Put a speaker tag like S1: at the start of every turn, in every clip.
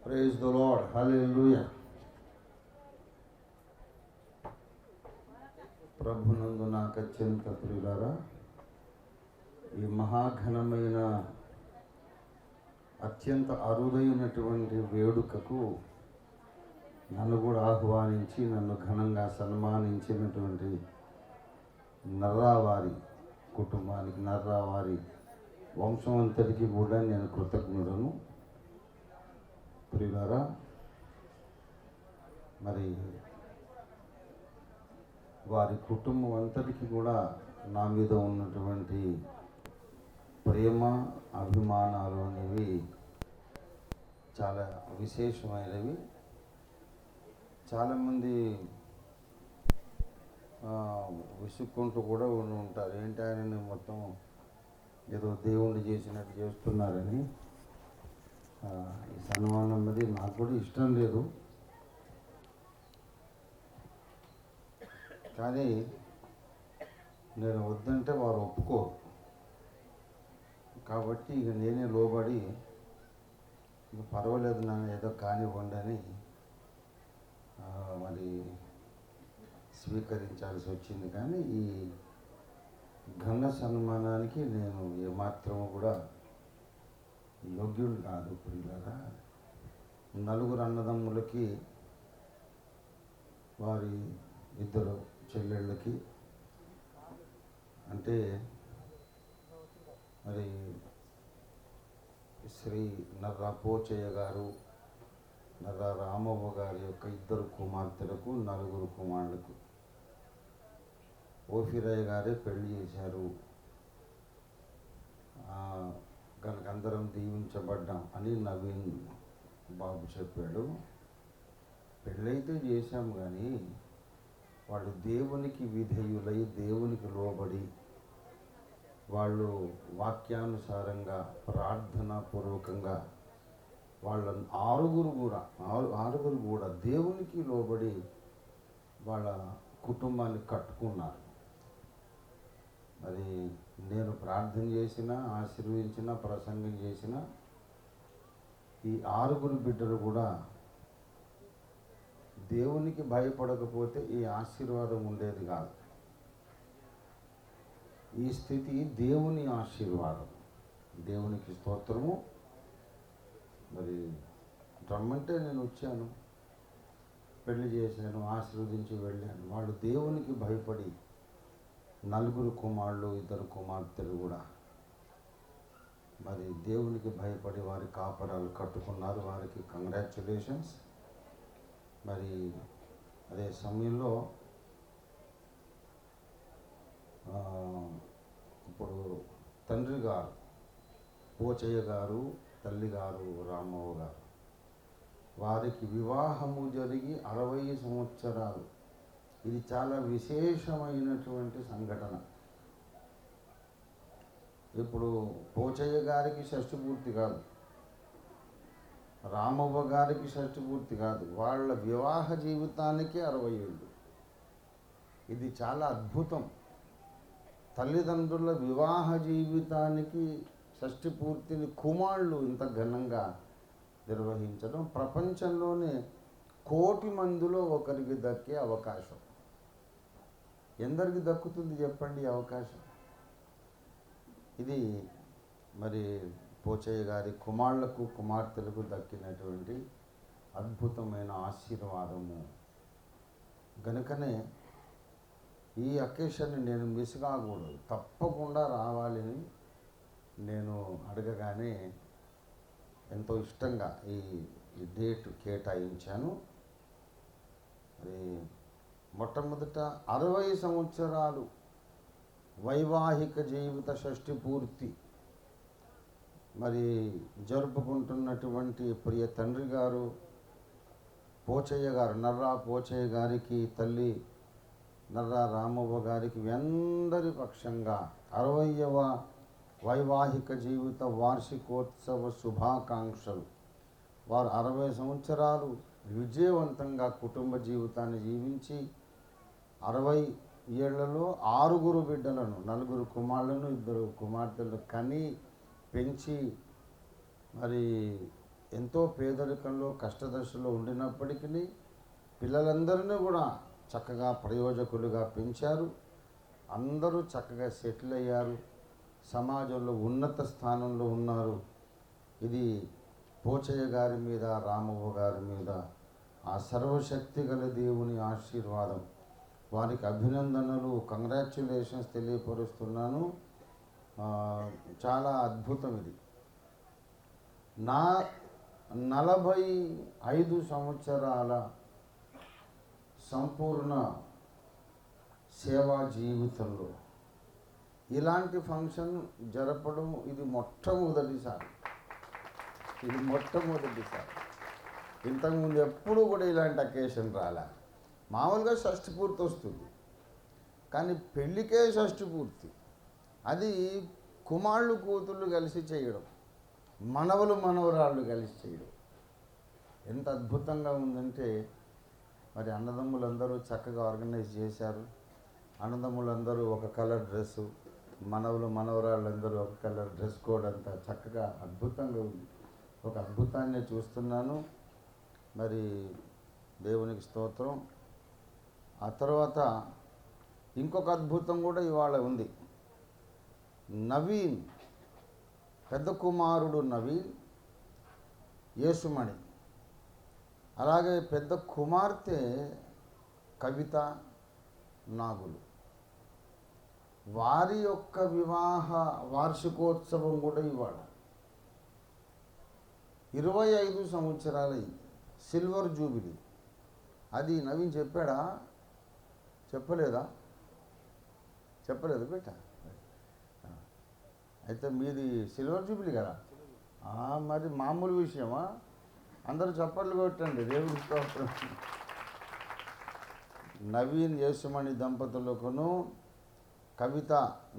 S1: Praise the lord, హల్లెలూయా. ప్రభునందు నాకు అత్యంత ప్రియులారా, ఈ మహాఘనమైన అత్యంత అరుదైనటువంటి వేడుకకు నన్ను కూడా ఆహ్వానించి నన్ను ఘనంగా సన్మానించినటువంటి నర్రావారి కుటుంబానికి, నర్రావారి వంశం అంతటికి కూడా నేను కృతజ్ఞుడను. ప్రియులారా, మరి వారి కుటుంబం అంతటికి కూడా నా మీద ఉన్నటువంటి ప్రేమ, అభిమానాలు అనేవి చాలా విశేషమైనవి. చాలామంది విసుక్కుంటూ కూడా ఉంటారు, ఏంటి ఆయన మొత్తం ఏదో దేవుణ్ణి చేసినట్టు చేస్తున్నారని. ఈ సన్మానం అన్నది నాకు కూడా ఇష్టం లేదు, కానీ నేను వద్దంటే వారు ఒప్పుకోరు. కాబట్టి ఇక నేనే లోబడి ఇక పర్వాలేదు నన్ను ఏదో కానివ్వండి అని మరి స్వీకరించాల్సి వచ్చింది. కానీ ఈ ఘన సన్మానానికి నేను ఏమాత్రము కూడా యోగ్యుడు కాదు. ప్రియులారా, నలుగురు అన్నదమ్ములకి, వారి ఇద్దరు చెల్లెళ్ళకి, అంటే మరి శ్రీ నర్రా పోచయ్య గారు, నర్రా రామవ్వ గారి యొక్క ఇద్దరు కుమార్తెలకు, నలుగురు కుమారులకు ఓఫిరయ్య గారే పెళ్లి చేశారు. కనుక అందరం దీవించబడ్డాం అని నవీన్ బాబు చెప్పాడు. పెళ్ళైతే చేశాం, కానీ వాళ్ళు దేవునికి విధేయులై, దేవునికి లోబడి, వాళ్ళు వాక్యానుసారంగా ప్రార్థనాపూర్వకంగా వాళ్ళ ఆరుగురు కూడా దేవునికి లోబడి వాళ్ళ కుటుంబాన్ని కట్టుకున్నారు. మరి నేను ప్రార్థన చేసిన, ఆశీర్వదించిన, ప్రసంగం చేసిన ఈ ఆరుగురు బిడ్డలు కూడా దేవునికి భయపడకపోతే ఈ ఆశీర్వాదం ఉండేది కాదు. ఈ స్థితి దేవుని ఆశీర్వాదం. దేవునికి స్తోత్రము. మరి రమ్మంటే నేను వచ్చాను, పెళ్లి చేశాను, ఆశీర్వదించి వెళ్ళాను. వాళ్ళు దేవునికి భయపడి నలుగురు కుమారులు, ఇద్దరు కుమార్తెలు కూడా మరి దేవునికి భయపడి వారి కాపరాలు కట్టుకున్నారు. వారికి కంగ్రాచ్యులేషన్స్. మరి అదే సమయంలో ఇప్పుడు తండ్రి గారు పోచయ్య గారు, తల్లి గారు రామవ్వ గారు, వారికి వివాహము జరిగి 60 సంవత్సరాలు. ఇది చాలా విశేషమైనటువంటి సంఘటన. ఇప్పుడు పోచయ్య గారికి షష్ఠి పూర్తి కాదు, రామవ్వ గారికి షష్ఠి పూర్తి కాదు, వాళ్ళ వివాహ జీవితానికి 60 ఏళ్ళు. ఇది చాలా అద్భుతం. తల్లిదండ్రుల వివాహ జీవితానికి షష్ఠి పూర్తిని కుమారులు ఇంత ఘనంగా నిర్వహించడం ప్రపంచంలోనే 1 కోటి మందిలో ఒకరికి దక్కే అవకాశం. ఎందరికి దక్కుతుంది చెప్పండి ఈ అవకాశం? ఇది మరి పోచయ్య గారి కుమారులకు, కుమార్తెలకు దక్కినటువంటి అద్భుతమైన ఆశీర్వాదము. గనుకనే ఈ అకేషన్ని నేను మిస్ కాకూడదు, తప్పకుండా రావాలని నేను అడగగానే ఎంతో ఇష్టంగా ఈ డేట్ కేటాయించాను. మరి మొట్టమొదట 60 సంవత్సరాలు వైవాహిక జీవిత షష్ఠి పూర్తి మరి జరుపుకుంటున్నటువంటి ప్రియ తండ్రి గారు పోచయ్య గారు, నర్రా పోచయ్య గారికి, తల్లి నర్రా రామవ్వ గారికి అందరి పక్షంగా 60వ వైవాహిక జీవిత వార్షికోత్సవ శుభాకాంక్షలు. వారు 60 సంవత్సరాలు విజయవంతంగా కుటుంబ జీవితాన్ని జీవించి 60 ఏళ్లలో 6 బిడ్డలను, 4 కుమారులను, 2 కుమార్తెలను కని పెంచి మరి ఎంతో పేదరికంలో కష్టదశలో ఉండినప్పటికీ పిల్లలందరినీ కూడా చక్కగా ప్రయోజకులుగా పెంచారు. అందరూ చక్కగా సెటిల్ అయ్యారు, సమాజంలో ఉన్నత స్థానంలో ఉన్నారు. ఇది పోచయ్య గారి మీద, రామవ్వ గారి మీద ఆ సర్వశక్తి గల దేవుని ఆశీర్వాదం. వారికి అభినందనలు, కంగ్రాచ్యులేషన్స్ తెలియపరుస్తున్నాను. చాలా అద్భుతం ఇది. నా 45 సంవత్సరాల సంపూర్ణ సేవా జీవితంలో ఇలాంటి ఫంక్షన్ జరపడం ఇది మొట్టమొదటిసారి. ఇంతకుముందు ఎప్పుడు కూడా ఇలాంటి అకేషన్ రాలే. మామూలుగా షష్ఠి పూర్తి వస్తుంది, కానీ పెళ్ళికే షష్ఠి పూర్తి. అది కుమారులు కూతుళ్ళు కలిసి చేయడం, మనవలు మనవరాళ్ళు కలిసి చేయడం ఎంత అద్భుతంగా ఉందంటే, మరి అన్నదమ్ములందరూ చక్కగా ఆర్గనైజ్ చేశారు. అన్నదమ్ములందరూ ఒక కలర్ డ్రెస్సు, మనవలు మనవరాళ్ళందరూ ఒక కలర్ డ్రెస్ కోడ్, అంతా చక్కగా అద్భుతంగా ఉంది. ఒక అద్భుతాన్ని చూస్తున్నాను. మరి దేవునికి స్తోత్రం. ఆ తర్వాత ఇంకొక అద్భుతం కూడా ఇవాళ ఉంది. నవీన్, పెద్ద కుమారుడు నవీన్, యేసుమణి, అలాగే పెద్ద కుమార్తె కవిత నాగులు, వారి యొక్క వివాహ వార్షికోత్సవం కూడా ఇవాళ 25 సంవత్సరాలైంది, సిల్వర్ జూబిలీ. అది నవీన్ చెప్పాడా? చెప్పలేదు బేట. అయితే మీది సిల్వర్ జూబిలీ కదా, మరి మామూలు విషయమా? అందరూ చప్పట్లు కొట్టండి, దేవుడి స్తోత్రం. నవీన్ యేసుమణి దంపతులకును, కవిత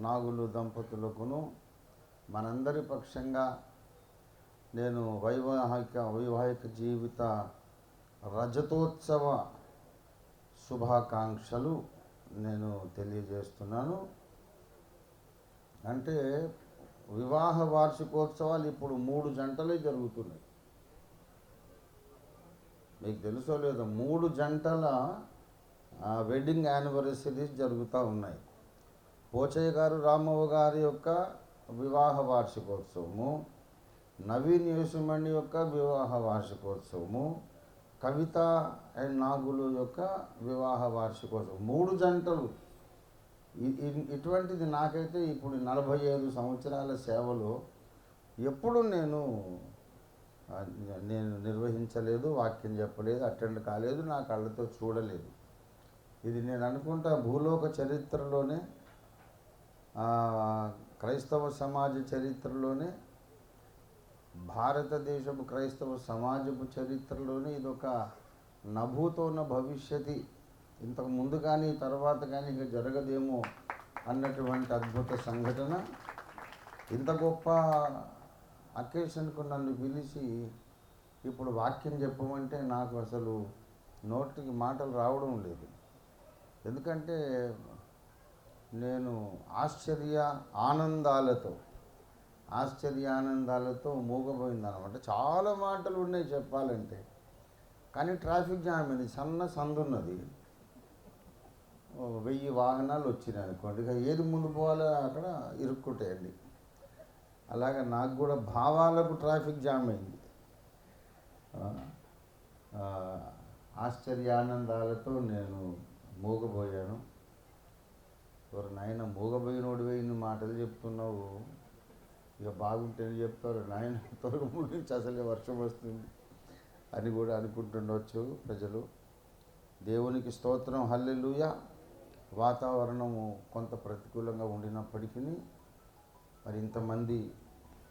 S1: నాగులు దంపతులకును మనందరి పక్షంగా నేను వైవాహిక జీవిత రజతోత్సవ శుభాకాంక్షలు నేను తెలియజేస్తున్నాను. అంటే వివాహ వార్షికోత్సవాలు ఇప్పుడు 3 జంటలే జరుగుతున్నాయి. మీకు తెలుసో లేదో, 3 జంటల వెడ్డింగ్ యానివర్సరీస్ జరుగుతూ ఉన్నాయి. పోచయ్య గారు రామవ్వ గారి యొక్క వివాహ వార్షికోత్సవము, నవీన్ యేసుమణి యొక్క వివాహ వార్షికోత్సవము, కవిత అండ్ నాగులు యొక్క వివాహ వార్షికోత్సవం, 3 జంటలు. ఇటువంటిది నాకైతే ఇప్పుడు 45 సంవత్సరాల సేవలో ఎప్పుడు నేను నిర్వహించలేదు, వాక్యం చెప్పలేదు, అటెండ్ కాలేదు, నా కళ్ళతో చూడలేదు. ఇది నేను అనుకుంటా భూలోక చరిత్రలోనే, క్రైస్తవ సమాజ చరిత్రలోనే, భారతదేశపు క్రైస్తవ సమాజపు చరిత్రలోనే ఇదొక నభూతోన భవిష్యతి, ఇంతకు ముందు కానీ తర్వాత కానీ ఇక జరగదేమో అన్నటువంటి అద్భుత సంఘటన. ఇంత గొప్ప అకేషన్కు నన్ను పిలిచి ఇప్పుడు వాక్యం చెప్పమంటే నాకు అసలు నోటికి మాటలు రావడం లేదు. ఎందుకంటే నేను ఆశ్చర్యానందాలతో మూగపోయిందనమాట. చాలా మాటలు ఉన్నాయి చెప్పాలంటే, కానీ ట్రాఫిక్ జామ్ అయింది. సన్న సందున్నది, 1000 వాహనాలు వచ్చినాయి అనుకోండి, ఇక ఏది ముందు పోవాలో అక్కడ ఇరుక్కుంటాయండి. అలాగే నాకు కూడా భావాలకు ట్రాఫిక్ జామ్ అయింది. ఆశ్చర్యానందాలతో నేను మూగపోయాను. ఎవరు నాయన మూగపోయినోడివే ఇన్ని మాటలు చెప్తున్నావు, ఇక బాగుంటేనే చెప్తారు నాయన, త్వరగా ముగించి అసలే వర్షం వస్తుంది అని కూడా అనుకుంటుండవచ్చు ప్రజలు. దేవునికి స్తోత్రం, హల్లెలూయా. వాతావరణము కొంత ప్రతికూలంగా ఉండినప్పటికీ మరి ఇంతమంది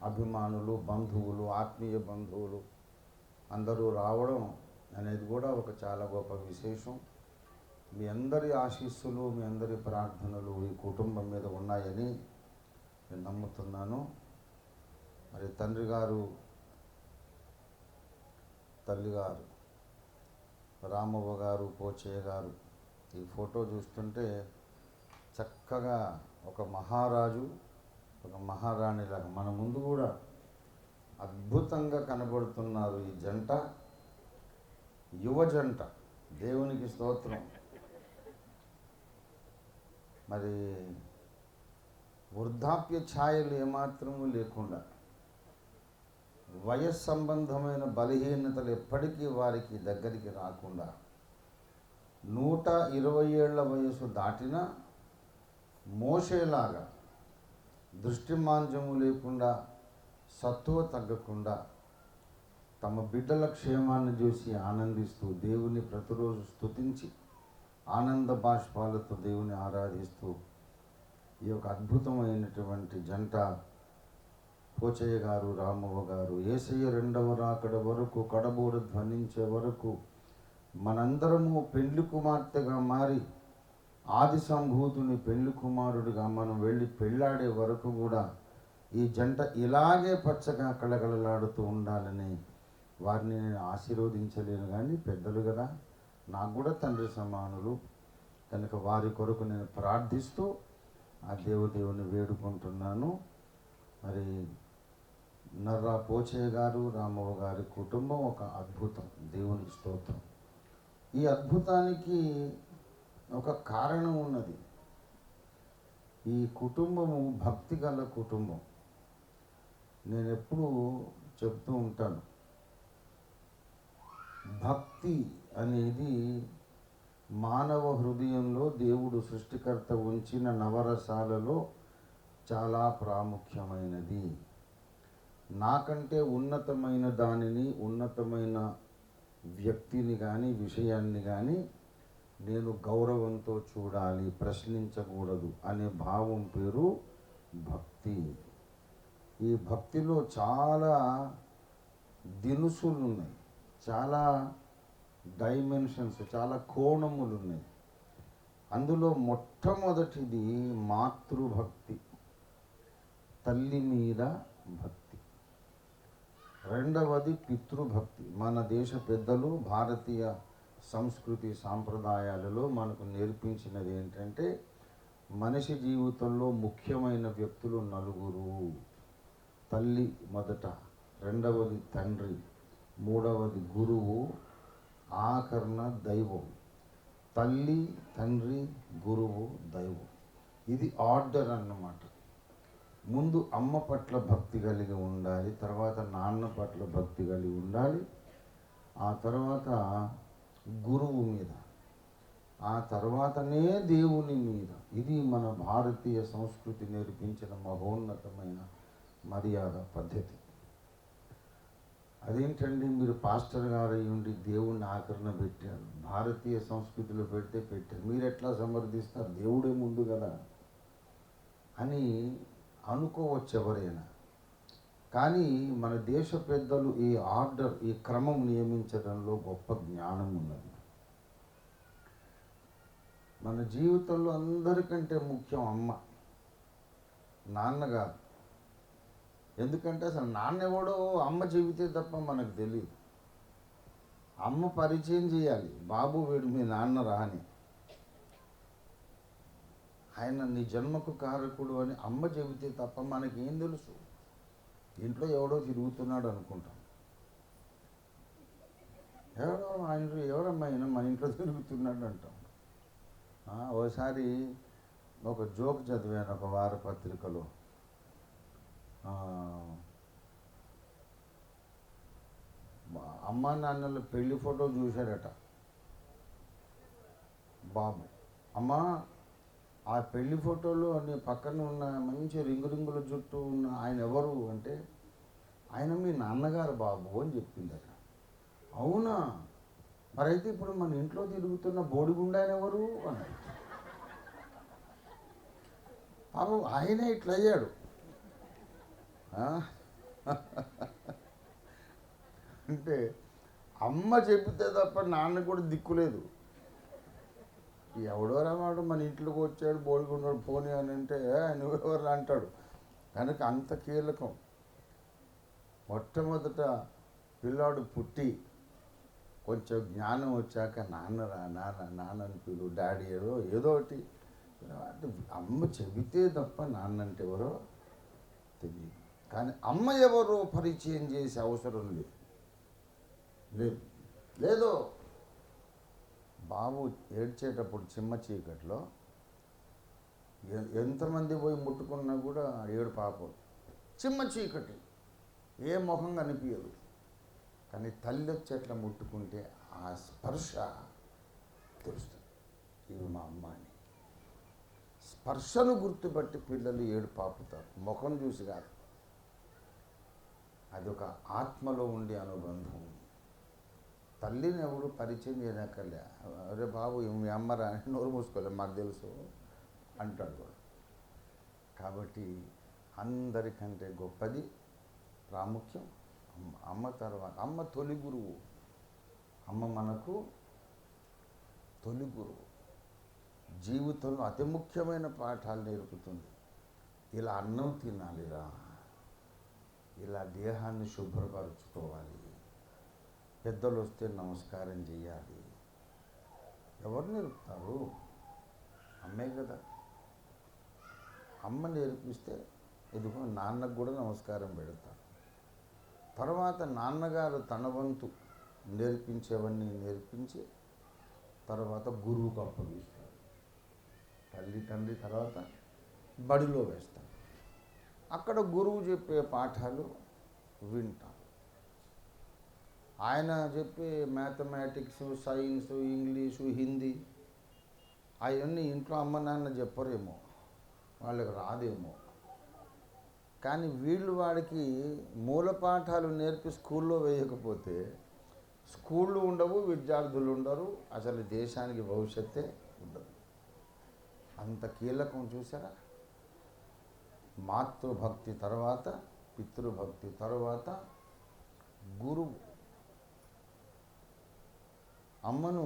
S1: అభిమానులు, బంధువులు, ఆత్మీయ బంధువులు అందరూ రావడం అనేది కూడా ఒక చాలా గొప్ప విశేషం. మీ అందరి ఆశీస్సులు, మీ అందరి ప్రార్థనలు ఈ కుటుంబం మీద ఉన్నాయని నేను నమ్ముతున్నాను. మరి తండ్రి గారు, తల్లి గారు, రామవ్వ గారు, పోచయ్య గారు, ఈ ఫోటో చూస్తుంటే చక్కగా ఒక మహారాజు, ఒక మహారాణిలాగా మన ముందు కూడా అద్భుతంగా కనబడుతున్నారు ఈ జంట, యువ జంట. దేవునికి స్తోత్రం. మరి వృద్ధాప్య ఛాయలు ఏమాత్రము లేకుండా, వయస్ సంబంధమైన బలహీనతలు ఎప్పటికీ వారికి దగ్గరికి రాకుండా, 120 ఏళ్ల వయసు దాటిన మోషేలాగా దృష్టిమాంద్యము లేకుండా, సత్తువ తగ్గకుండా, తమ బిడ్డల క్షేమాన్ని చూసి ఆనందిస్తూ దేవుని ప్రతిరోజు స్తుతించి ఆనంద బాష్పాలతో దేవుని ఆరాధిస్తూ ఈ యొక్క అద్భుతమైనటువంటి జంట పోచయ్య గారు, రామవ్వ గారు, యేసయ్య రెండవ రాకడ వరకు, కడబోర ధ్వనించే వరకు మనందరము పెళ్లి కుమార్తెగా మారి ఆది సంభూతుని పెళ్లి కుమారుడిగా మనం వెళ్ళి పెళ్ళాడే వరకు కూడా ఈ జంట ఇలాగే పచ్చగా కళకళలాడుతూ ఉండాలని వారిని నేను ఆశీర్వదించలేను, కానీ పెద్దలు కదా, నాకు కూడా తండ్రి సమానులు కనుక వారి కొరకు నేను ప్రార్థిస్తూ ఆ దేవుని వేడుకుంటున్నాను. మరి నర్రా పోచయ్య గారు, రామవ్వ గారి కుటుంబం ఒక అద్భుతం. దేవునికి స్తోత్రం. ఈ అద్భుతానికి ఒక కారణం ఉన్నది. ఈ కుటుంబము భక్తి గల కుటుంబం. నేను ఎప్పుడూ చెప్తూ ఉంటాను, భక్తి అనేది మానవ హృదయంలో దేవుడు సృష్టికర్త ఉంచిన నవరసాలలో చాలా ప్రాముఖ్యమైనది. నాకంటే ఉన్నతమైన దానిని, ఉన్నతమైన వ్యక్తిని కానీ, విషయాన్ని కానీ నేను గౌరవంతో చూడాలి, ప్రశ్నించకూడదు అనే భావం పేరు భక్తి. ఈ భక్తిలో చాలా దినుసులు ఉన్నాయి, చాలా డైమెన్షన్స్, చాలా కోణములు ఉన్నాయి. అందులో మొట్టమొదటిది మాతృభక్తి, తల్లి మీద భక్తి. రెండవది పితృభక్తి. మన దేశ పెద్దలు భారతీయ సంస్కృతి సాంప్రదాయాలలో మనకు నేర్పించినది ఏంటంటే, మనిషి జీవితంలో ముఖ్యమైన వ్యక్తులు నలుగురు. తల్లి మొదట, రెండవది తండ్రి, మూడవది గురువు, ఆఖరణ దైవం. తల్లి, తండ్రి, గురువు, దైవం. ఇది ఆర్డర్ అన్నమాట. ముందు అమ్మ పట్ల భక్తి కలిగి ఉండాలి, తర్వాత నాన్న పట్ల భక్తి కలిగి ఉండాలి, ఆ తర్వాత గురువు మీద, ఆ తర్వాతనే దేవుని మీద. ఇది మన భారతీయ సంస్కృతి నేర్పించిన మహోన్నతమైన మర్యాద పద్ధతి. అదేంటండి, మీరు పాస్టర్ గారు అయి ఉండి దేవుణ్ణి ఆకరణ పెట్టారు, భారతీయ సంస్కృతిలో పెడితే పెట్టారు, మీరు ఎట్లా సమర్థిస్తారు, దేవుడే ముందు కదా అని అనుకోవచ్చు ఎవరైనా. కానీ మన దేశ పెద్దలు ఈ ఆర్డర్, ఈ క్రమం నియమించడంలో గొప్ప జ్ఞానం ఉన్నది. మన జీవితంలో అందరికంటే ముఖ్యం అమ్మ, నాన్న కాదు. ఎందుకంటే అసలు నాన్న ఎవడో అమ్మ చెబితే తప్ప మనకు తెలియదు. అమ్మ పరిచయం చేయాలి, బాబు వీడు మీ నాన్న రాని, ఆయన నీ జన్మకు కారకుడు అని అమ్మ చెబితే తప్ప మనకేం తెలుసు. ఇంట్లో ఎవడో తిరుగుతున్నాడు అనుకుంటాం, ఎవరమ్మా ఆయన మన ఇంట్లో తిరుగుతున్నాడు అంటాం. ఓసారి ఒక జోక్ చదివాను ఒక వారపత్రికలో. అమ్మా నాన్నల పెళ్లి ఫోటో చూశాడట బాబు. అమ్మ, ఆ పెళ్లి ఫోటోలో నీ పక్కన ఉన్న మంచి రింగుల జుట్టు ఉన్న ఆయన ఎవరు అంటే, ఆయన మీ నాన్నగారు బాబు అని చెప్పిందట. అవునా, మరైతే ఇప్పుడు మన ఇంట్లో తిరుగుతున్న బోడిగుండా ఆయన ఎవరు అన్నాడు. పాపం ఆయనే ఇట్లా అయ్యాడు. అంటే అమ్మ చెబితే తప్ప నాన్న కూడా దిక్కులేదు. ఎవడో రావాడు మన ఇంట్లోకి వచ్చాడు బోడిగుండాడు పోనీ అని అంటే నువ్వెవరు అంటాడు. కనుక అంత కీలకం. మొట్టమొదట పిల్లాడు పుట్టి కొంచెం జ్ఞానం వచ్చాక నాన్నరా నాన్న అని పిలు, డాడీ ఏదో ఒకటి అంటే అమ్మ చెబితే తప్ప నాన్న అంటే ఎవరో తెలియదు. కానీ అమ్మ ఎవరో పరిచయం చేసే అవసరం లేదు. లేదు లేదో బాబు ఏడ్చేటప్పుడు చిమ్మ చీకట్లో ఎంతమంది పోయి ముట్టుకున్నా కూడా ఏడు పాపం. చిమ్మ చీకటి, ఏ మొహం కనిపించదు. కానీ తల్లి వచ్చేట్లా ముట్టుకుంటే ఆ స్పర్శ తెలుస్తుంది, ఇది మా అమ్మ అని. స్పర్శను గుర్తుపట్టి పిల్లలు ఏడు పాపుతారు, ముఖం చూసి కాదు. అదొక ఆత్మలో ఉండే అనుబంధం. తల్లిని ఎవరు పరిచయం చేయనక్కర్లే. అరే బాబు మీ అమ్మరా అని నోరు మూసుకోలే, మాకు తెలుసు అంటాడు కూడా. కాబట్టి అందరికంటే గొప్పది ప్రాముఖ్యం అమ్మ. అమ్మ తర్వాత అమ్మ తొలి గురువు. అమ్మ మనకు తొలి గురువు. జీవితంలో అతి ముఖ్యమైన పాఠాలు నేర్పుతుంది. ఇలా అన్నం తినాలిరా, ఇలా దేహాన్ని శుభ్రపరచుకోవాలి, పెద్దలు వస్తే నమస్కారం చేయాలి. ఎవరు నేర్పుతారు? అమ్మే కదా. అమ్మ నేర్పిస్తే ఇదిగో నాన్నకు కూడా నమస్కారం పెడతారు. తర్వాత నాన్నగారు తన వంతు నేర్పించేవన్నీ నేర్పించి తర్వాత గురువుకు అప్పగిస్తారు. తండ్రి తర్వాత బడిలో వేస్తారు. అక్కడ గురువు చెప్పే పాఠాలు వింటాం. ఆయన చెప్పే మ్యాథమెటిక్స్, సైన్స్, ఇంగ్లీషు, హిందీ అవన్నీ ఇంట్లో అమ్మ నాన్న చెప్పరేమో, వాళ్ళకి రాదేమో. కానీ వీళ్ళు వాడికి మూల పాఠాలు నేర్పి స్కూల్లో వేయకపోతే స్కూళ్ళు ఉండవు, విద్యార్థులు ఉండరు, అసలు దేశానికి భవిష్యత్తే ఉండదు. అంత కీలకం చూసారా? మాతృభక్తి తర్వాత పితృభక్తి తర్వాత గురువు. అమ్మను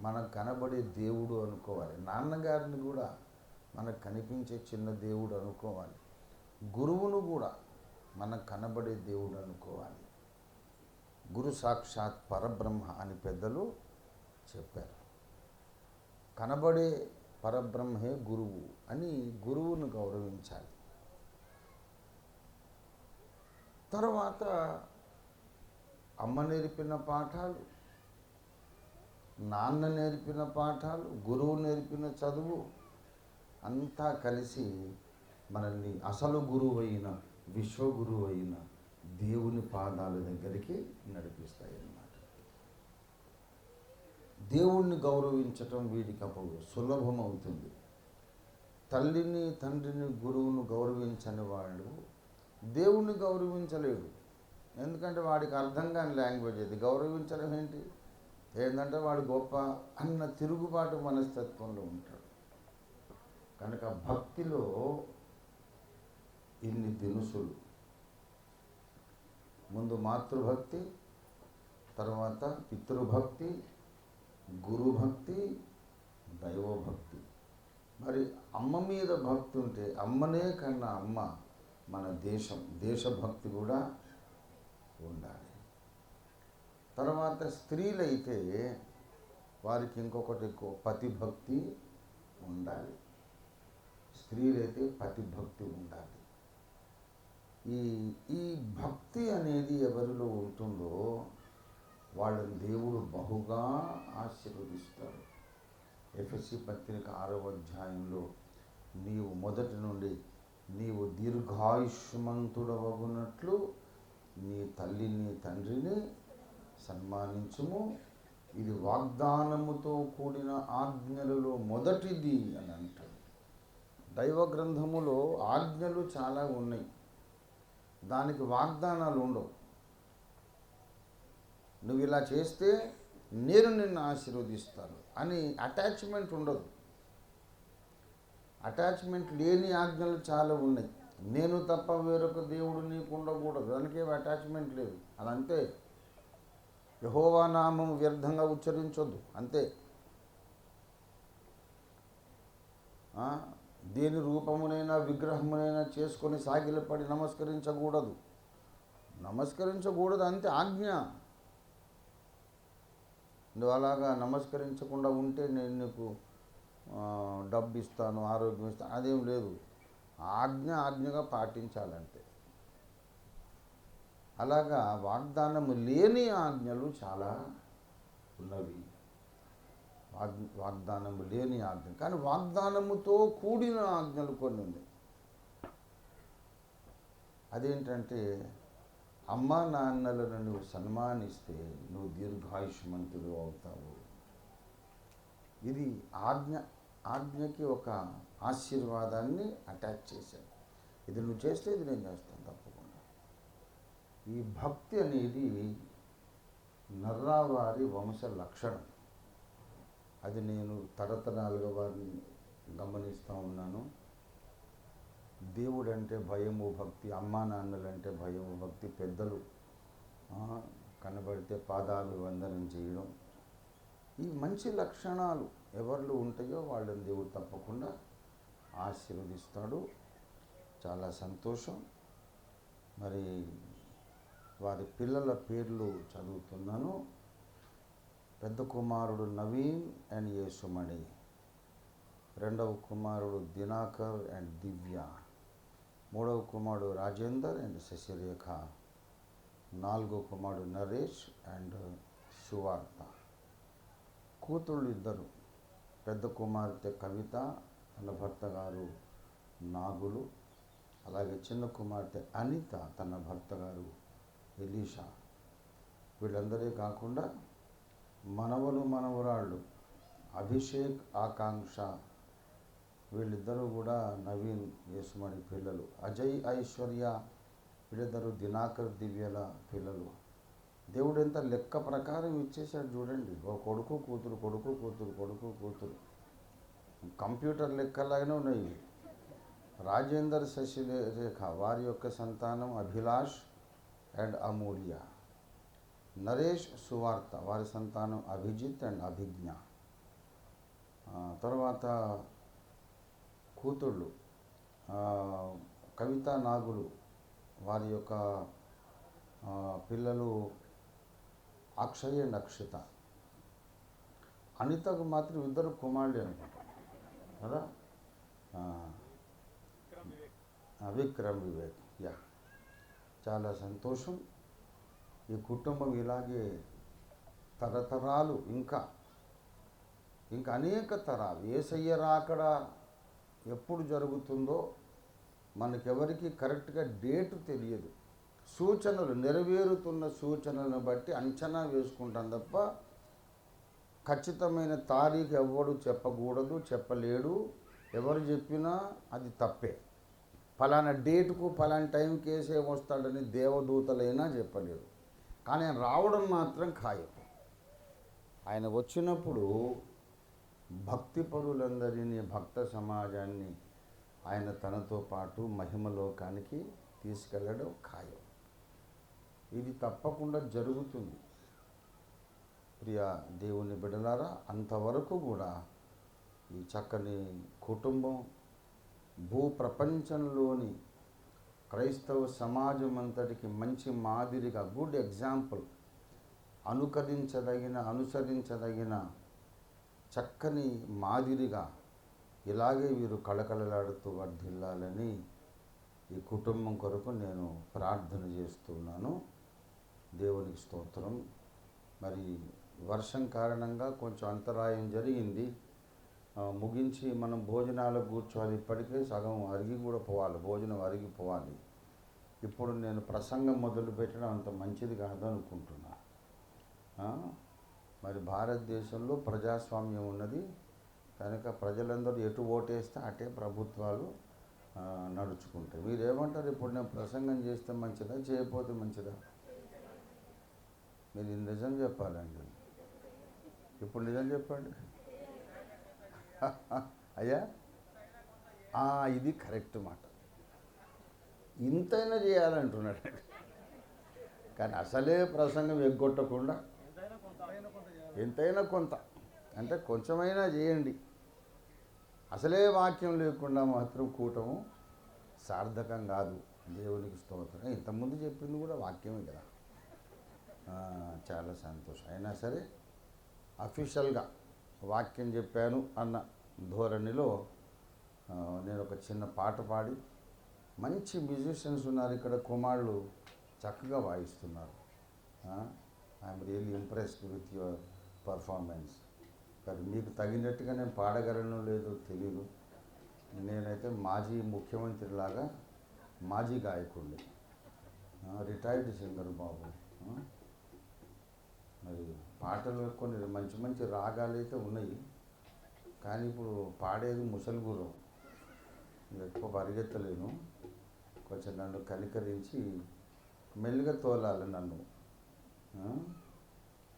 S1: మనకు కనబడే దేవుడు అనుకోవాలి. నాన్నగారిని కూడా మనకు కనిపించే చిన్న దేవుడు అనుకోవాలి. గురువును కూడా మనకు కనబడే దేవుడు అనుకోవాలి. గురు సాక్షాత్ పరబ్రహ్మ అని పెద్దలు చెప్పారు. కనబడే పరబ్రహ్మే గురువు అని గురువును గౌరవించాలి. తర్వాత అమ్మ నేర్పిన పాఠాలు, నాన్న నేర్పిన పాఠాలు, గురువు నేర్పిన చదువు అంతా కలిసి మనల్ని అసలు గురువు అయిన, విశ్వగురువు అయిన దేవుని పాదాల దగ్గరికి నడిపిస్తాయి అన్నమాట. దేవుణ్ణి గౌరవించటం వీడికి అప్పుడు సులభం అవుతుంది. తల్లిని, తండ్రిని, గురువును గౌరవించని వాడు దేవుణ్ణి గౌరవించలేడు. ఎందుకంటే వాడికి అర్థం కాని లాంగ్వేజ్ అది. గౌరవించడం ఏంటి? ఏంటంటే వాడు గొప్ప అన్న తిరుగుబాటు మనస్తత్వంలో ఉంటాడు. కనుక భక్తిలో ఇన్ని దినుసులు. ముందు మాతృభక్తి, తర్వాత పితృభక్తి, గురుభక్తి, దైవభక్తి. మరి అమ్మ మీద భక్తి ఉంటే, అమ్మనే కన్నా అమ్మ మన దేశభక్తి కూడా ఉండాలి. తర్వాత స్త్రీలైతే వారికి ఇంకొకటి పతిభక్తి ఉండాలి. స్త్రీలైతే పతిభక్తి ఉండాలి. ఈ భక్తి అనేది ఎవరిలో ఉంటుందో వాళ్ళని దేవుడు బహుగా ఆశీర్వదిస్తాడు. ఎఫెసీ పత్రిక 6వ అధ్యాయంలో నీవు మొదటి నుండి నీవు దీర్ఘాయుష్మంతుడవగునట్లు నీ తల్లిని, తండ్రిని సన్మానించుము, ఇది వాగ్దానముతో కూడిన ఆజ్ఞలలో మొదటిది అని అంటాడు. దైవ గ్రంథములో ఆజ్ఞలు చాలా ఉన్నాయి, దానికి వాగ్దానాలు ఉండవు. నువ్వు ఇలా చేస్తే నేను నిన్ను ఆశీర్వదిస్తాను అని అటాచ్మెంట్ ఉండదు. అటాచ్మెంట్ లేని ఆజ్ఞలు చాలా ఉన్నాయి. నేను తప్ప వేరొక దేవుడు నీకు ఉండకూడదు, దానికే అటాచ్మెంట్ లేదు. అదంతే. యెహోవా నామం వ్యర్థంగా ఉచ్చరించొద్దు, అంతే. దేని రూపమునైనా విగ్రహమునైనా చేసుకొని సాగిలపడి నమస్కరించకూడదు. అంతే ఆజ్ఞ. నువ్వు అలాగా నమస్కరించకుండా ఉంటే నేను నీకు డబ్బు ఇస్తాను, ఆరోగ్యం ఇస్తాను, అదేం లేదు. ఆజ్ఞగా పాటించాలంటే. అలాగా వాగ్దానము లేని ఆజ్ఞలు చాలా ఉన్నవి. వాగ్దానము లేని ఆజ్ఞ, కానీ వాగ్దానముతో కూడిన ఆజ్ఞలు కొన్ని ఉన్నాయి. అదేంటంటే, అమ్మా నాన్నలను నువ్వు సన్మానిస్తే నువ్వు దీర్ఘాయుష్మంతుడు అవుతావు. ఇది ఆజ్ఞకి ఒక ఆశీర్వాదాన్ని అటాచ్ చేశాడు. ఇది నువ్వు చేస్తే ఇది నేను చేస్తాను తప్పకుండా. ఈ భక్తి అనేది నర్రావారి వంశ లక్షణం. అది నేను తరతరాలుగా వారిని గమనిస్తూ ఉన్నాను. దేవుడు అంటే భయము భక్తి, అమ్మా నాన్నలంటే భయము భక్తి, పెద్దలు కనబడితే పాదాలు వందనం చేయడం, ఈ మంచి లక్షణాలు ఎవరిలో ఉంటాయో వాళ్ళని దేవుడు తప్పకుండా ఆశీర్వదిస్తాడు. చాలా సంతోషం. మరి వారి పిల్లల పేర్లు చదువుతున్నాను. పెద్ద కుమారుడు నవీన్ అండ్ యేసుమణి, రెండవ కుమారుడు దినాకర్ అండ్ దివ్య, మూడవ కుమారుడు రాజేందర్ అండ్ శశిరేఖ, నాలుగో కుమారుడు నరేష్ అండ్ సువార్త. కూతుళ్ళు ఇద్దరు, పెద్ద కుమార్తె కవిత, తన భర్త గారు నాగులు, అలాగే చిన్న కుమార్తె అనిత, తన భర్త గారు ఎలీషా. వీళ్ళందరే కాకుండా మనవలు మనవరాళ్ళు అభిషేక్ ఆకాంక్ష, వీళ్ళిద్దరూ కూడా నవీన్ యేసుమణి పిల్లలు. అజయ్ ఐశ్వర్య వీళ్ళిద్దరూ దినాకర్ దివ్యల పిల్లలు. దేవుడు ఎంత లెక్క ప్రకారం ఇచ్చేసాడు చూడండి. ఓ కొడుకు కూతురు, కొడుకు కూతురు, కొడుకు కూతురు, కంప్యూటర్ లెక్కలాగానే ఉన్నాయి. రాజేందర్ శశిరేఖ వారి యొక్క సంతానం అభిలాష్ అండ్ అమూల్య. నరేష్ సువార్త వారి సంతానం అభిజిత్ అండ్ అభిజ్ఞ. తర్వాత కూతుళ్ళు కవిత నాగులు, వారి యొక్క పిల్లలు అక్షయ్ అండ్ అక్షిత. అనితకు మాత్రం ఇద్దరు కుమారుడే అనుకుంటాను కదా, విక్రమ్ వివేక్. యా, చాలా సంతోషం. ఈ కుటుంబం ఇలాగే తరతరాలు ఇంకా అనేక తరాలు. యేసయ్య రాకడ ఎప్పుడు జరుగుతుందో మనకెవరికి కరెక్ట్గా డేటు తెలియదు. సూచనలు, నెరవేరుతున్న సూచనలను బట్టి అంచనా వేసుకుంటాం తప్ప ఖచ్చితమైన తారీఖు ఎవడు చెప్పకూడదు, చెప్పలేడు. ఎవరు చెప్పినా అది తప్పే. ఫలానా డేటుకు ఫలానా టైంకి వేసే వస్తాడని దేవదూతలైనా చెప్పలేరు. కానీ ఆయన రావడం మాత్రం ఖాయం. ఆయన వచ్చినప్పుడు భక్తి పరులందరినీ, భక్త సమాజాన్ని ఆయన తనతో పాటు మహిమలోకానికి తీసుకెళ్ళడం ఖాయం. ఇది తప్పకుండా జరుగుతుంది. ప్రియ దేవుని బిడ్డలారా, అంతవరకు కూడా ఈ చక్కని కుటుంబం భూప్రపంచంలోని క్రైస్తవ సమాజం అంతటికి మంచి మాదిరిగా, గుడ్ ఎగ్జాంపుల్, అనుసరించదగిన చక్కని మాదిరిగా ఇలాగే వీరు కళకళలాడుతూ వర్ధిల్లాలని ఈ కుటుంబం కొరకు నేను ప్రార్థన చేస్తున్నాను. దేవునికి స్తోత్రం. మరి వర్షం కారణంగా కొంచెం అంతరాయం జరిగింది. ముగించి మనం భోజనాలకు కూర్చోవాలి. ఇప్పటికే సగం అరిగి కూడా పోవాలి, భోజనం అరిగిపోవాలి. ఇప్పుడు నేను ప్రసంగం మొదలు పెట్టడం అంత మంచిది కాదనుకుంటున్నా. మరి భారతదేశంలో ప్రజాస్వామ్యం ఉన్నది కనుక ప్రజలందరూ ఎటు ఓటేస్తే అటే ప్రభుత్వాలు నడుచుకుంటాయి. మీరేమంటారు? ఇప్పుడు నేను ప్రసంగం చేస్తే మంచిదా, చేయకపోతే మంచిదా? మీరు నిజం చెప్పాలండి. ఇప్పుడు నిజం చెప్పండి అయ్యా. ఇది కరెక్ట్ మాట. ఇంతైనా చేయాలంటున్నాడు. కానీ అసలే ప్రసంగం ఎగ్గొట్టకుండా ఎంతైనా కొంత అంటే కొంచెమైనా చేయండి. అసలే వాక్యం లేకుండా మాత్రం కూటము సార్థకం కాదు. దేవునికి స్తోత్రం. ఇంతకుముందు చెప్పింది కూడా వాక్యమే కదా. చాలా సంతోషం. అయినా సరే అఫీషియల్గా వాక్యం చెప్పాను అన్న ధోరణిలో నేను ఒక చిన్న పాట పాడి, మంచి మ్యూజిషియన్స్ ఉన్నారు ఇక్కడ, కుమారులు చక్కగా వాయిస్తున్నారు. I'm really impressed with your performance. కానీ మీకు తగినట్టుగా నేను పాడగలను లేదో తెలియదు. నేనైతే మాజీ ముఖ్యమంత్రి లాగా మాజీ గాయకుడిని, రిటైర్డ్ సింగర్ బాబు. మరి పాటలు కొన్ని మంచి మంచి రాగాలు అయితే ఉన్నాయి, కానీ ఇప్పుడు పాడేది ముసలిగురం. ఎక్కువ పరిగెత్తలేను, కొంచెం నన్ను కనికరించి మెల్లిగా తోలాలి నన్ను.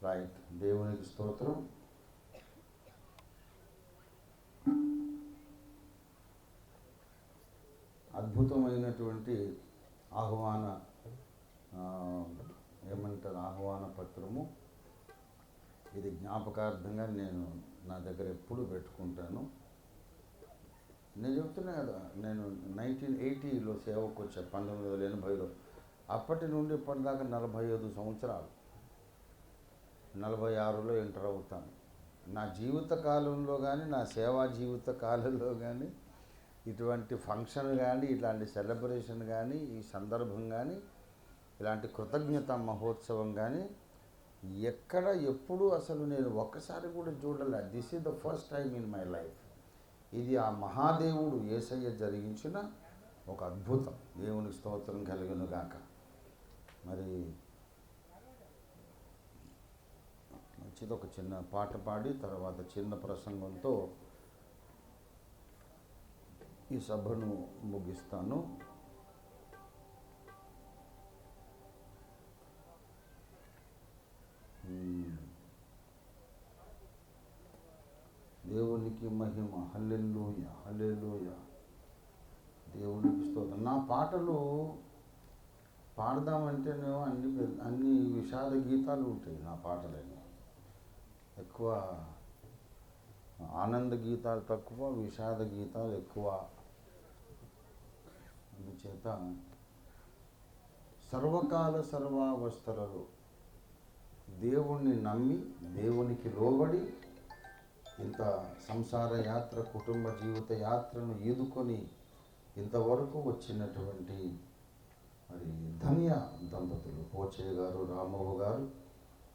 S1: రైట్, దేవునికి స్తోత్రం. అద్భుతమైనటువంటి ఆహ్వాన ఆహ్వాన పత్రము. ఇది జ్ఞాపకార్థంగా నేను నా దగ్గర ఎప్పుడు పెట్టుకుంటాను. నేను చెప్తున్నా కదా, నేను 1980లో సేవకు వచ్చా, 1980లో. అప్పటి నుండి ఇప్పటిదాకా 45 సంవత్సరాలు. 46లో ఎంటర్ అవుతాను. నా జీవిత కాలంలో కానీ, నా సేవా జీవిత కాలంలో కానీ ఇటువంటి ఫంక్షన్ కానీ, ఇలాంటి సెలబ్రేషన్ కానీ, ఈ సందర్భం కానీ, ఇలాంటి కృతజ్ఞత మహోత్సవం కానీ ఎక్కడ ఎప్పుడు అసలు నేను ఒక్కసారి కూడా చూడలే. This is the first time in my life. ఇది ఆ మహాదేవుడు యేసయ్య జరిగించిన ఒక అద్భుతం. దేవునికి స్తోత్రం కలుగును గాక. మరి మంచిది, ఒక చిన్న పాట పాడి తర్వాత చిన్న ప్రసంగంతో ఈ సభను ముగిస్తాను. దేవునికి మహిమ. హల్లెలూయా, హల్లెలూయా. దేవునికి స్తోత్రం. నా పాటలు పాడదామంటేనేమో అన్ని విషాద గీతాలు ఉంటాయి నా పాటలన్నీ. ఎక్కువ ఆనంద గీతాలు తక్కువ, విషాద గీతాలు ఎక్కువ. అందుచేత సర్వకాల సర్వావస్థలలో దేవుణ్ణి నమ్మి, దేవునికి లోబడి, ఇంత సంసార యాత్ర, కుటుంబ జీవిత యాత్రను ఈదుకొని ఇంతవరకు వచ్చినటువంటి మరి ధన్య దంపతులు పోచయ్య గారు, రామవ్వ గారు,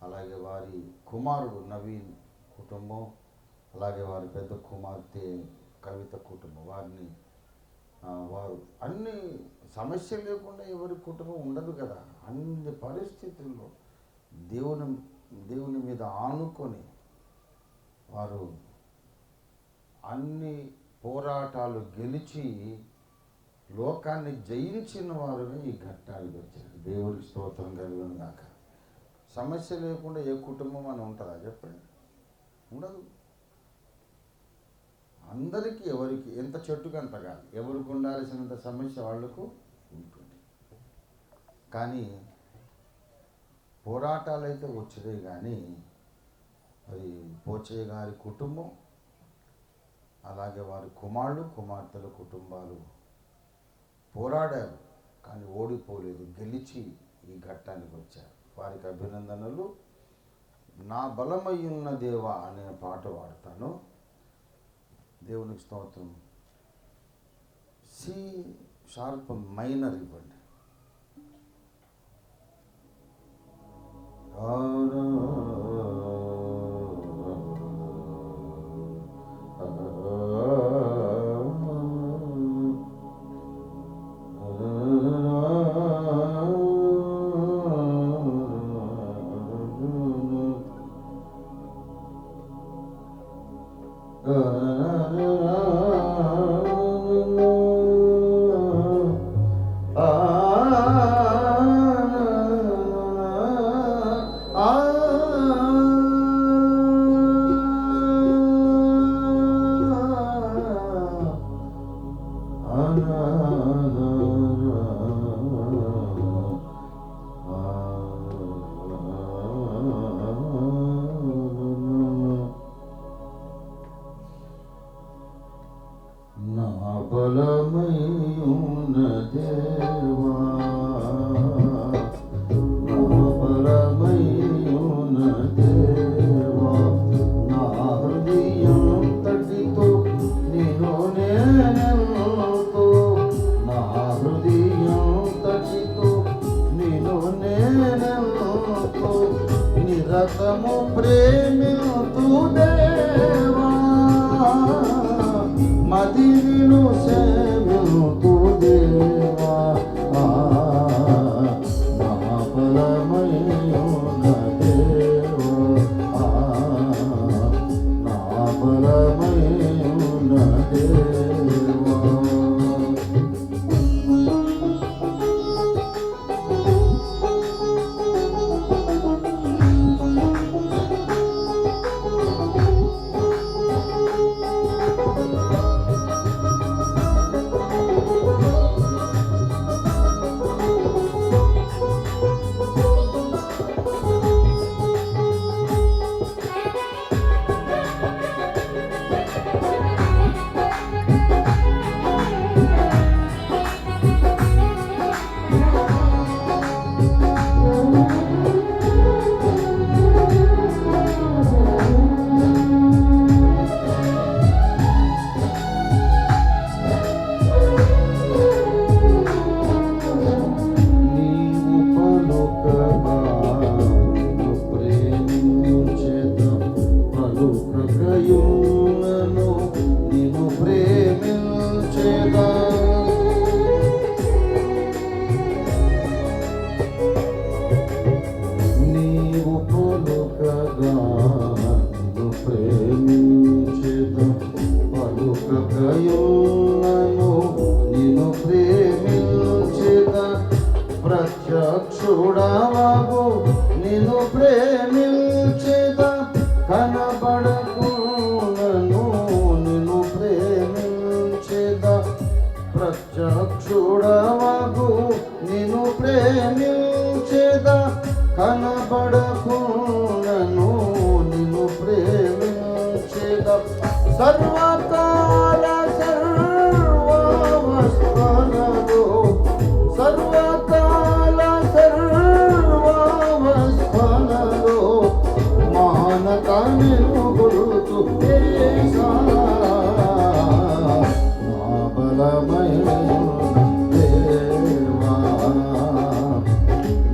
S1: అలాగే వారి కుమారుడు నవీన్ కుటుంబం, అలాగే వారి పెద్ద కుమార్తె కవిత కుటుంబం. వారు అన్ని సమస్య లేకుండా ఎవరి కుటుంబం ఉండదు కదా. అన్ని పరిస్థితుల్లో దేవుని మీద ఆనుకొని వారు అన్ని పోరాటాలు గెలిచి లోకాన్ని జయించిన వారుగా ఈ ఘట్టానికి వచ్చారు. దేవుడికి స్తోత్రం కలుగును గాక. సమస్య లేకుండా ఏ కుటుంబం అని ఉంటుందా చెప్పండి? ఉండదు. అందరికీ ఎవరికి ఎంత చెట్టుకు అంత కాదు, ఎవరికి ఉండాల్సినంత సమస్య వాళ్లకు ఉంటుంది. కానీ పోరాటాలు అయితే వచ్చినాయి. కానీ మరి పోచయ్య గారి కుటుంబం, అలాగే వారి కుమారులు, కుమార్తెల కుటుంబాలు పోరాడారు, కానీ ఓడిపోలేదు, గెలిచి ఈ ఘట్టానికి వచ్చారు. వారికి అభినందనలు. నా బలమయ్యున్న దేవా అనే పాట పాడతాను. దేవునికి స్తోత్రం. సి షార్ప్ మైనర్ ఇవ్వండి.
S2: Ah
S1: సతతము ప్రేమితు దేవా మదిను సేవితు దేవా మహాబలమైన దేవా మహాబలమైన దేవా ప్రత్యక్షుడవగు నిన్ను ప్రేమించేద కనబడకున్నను నిన్ను ప్రేమించేద ప్రత్యక్షుడవగు నిన్ను ప్రేమించేద కనబడకున్నను నిన్ను ప్రేమించేద సర్వకాల సర్వావస్థలలో సర్వకాల సర్వావస్థలలో మానక నిన్ను గురుతు నా బలమైన దేవా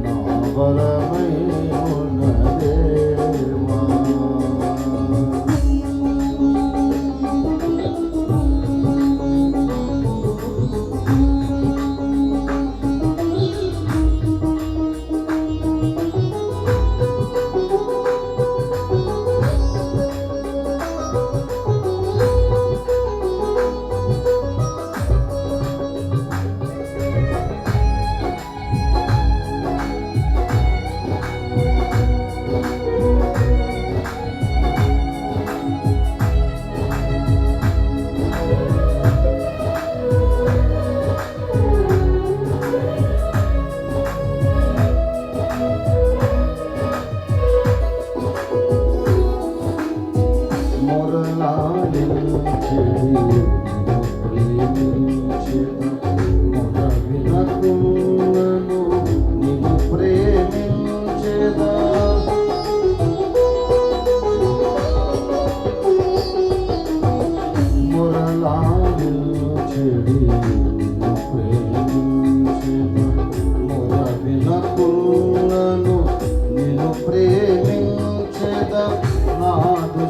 S1: నా బలమైన దేవా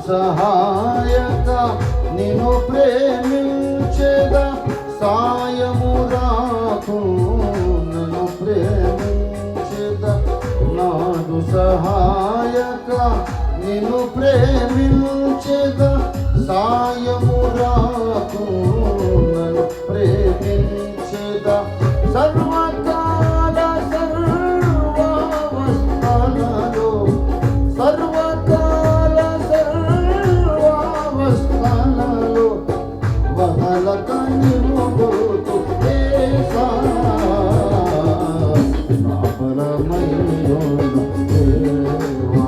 S1: సహాయక నిన్ను ప్రేమించేద సాయము రాకు నన్ను ప్రేమించేద నాదు సహాయక నిన్ను ప్రేమించేద సాయము రాకు నన్ను ప్రేమించేద సర్వకాల సర్వావస్థలలో సర్వకాల సర్వావస్థలలో వదలక నిన్ను గుర్తు నా బలమైన దేవా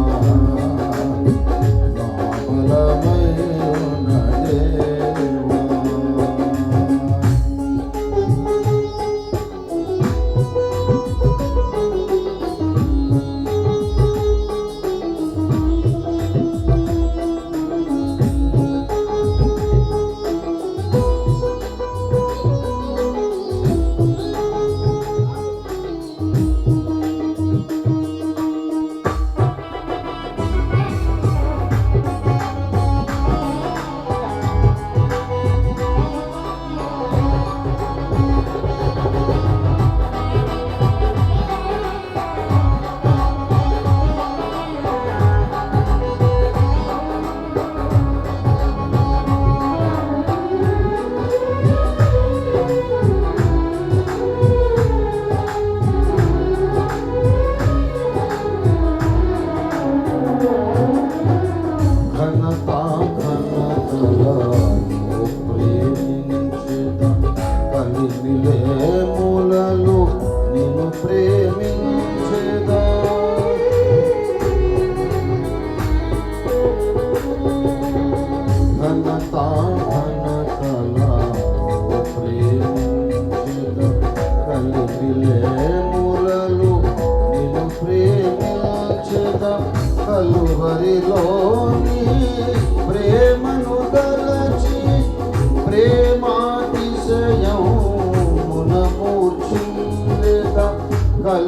S1: నా బలమైన దేవా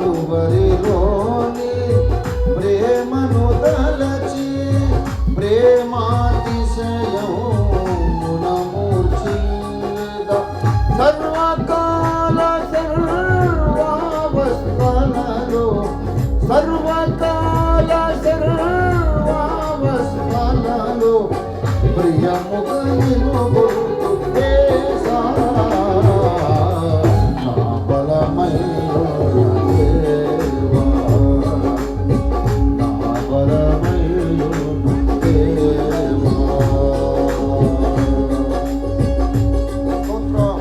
S1: కలువరిలోని ప్రేమను తలచి ప్రేమాతిశయమున మూర్ఛిద సర్వకాల సర్వావస్థలలో సర్వకాల సర్వావస్థలలో ప్రియముగా నిలుగుతు దేశా నా బలమయ్యో దేవా నా బలమయ్యో దేవా. స్తోత్రం.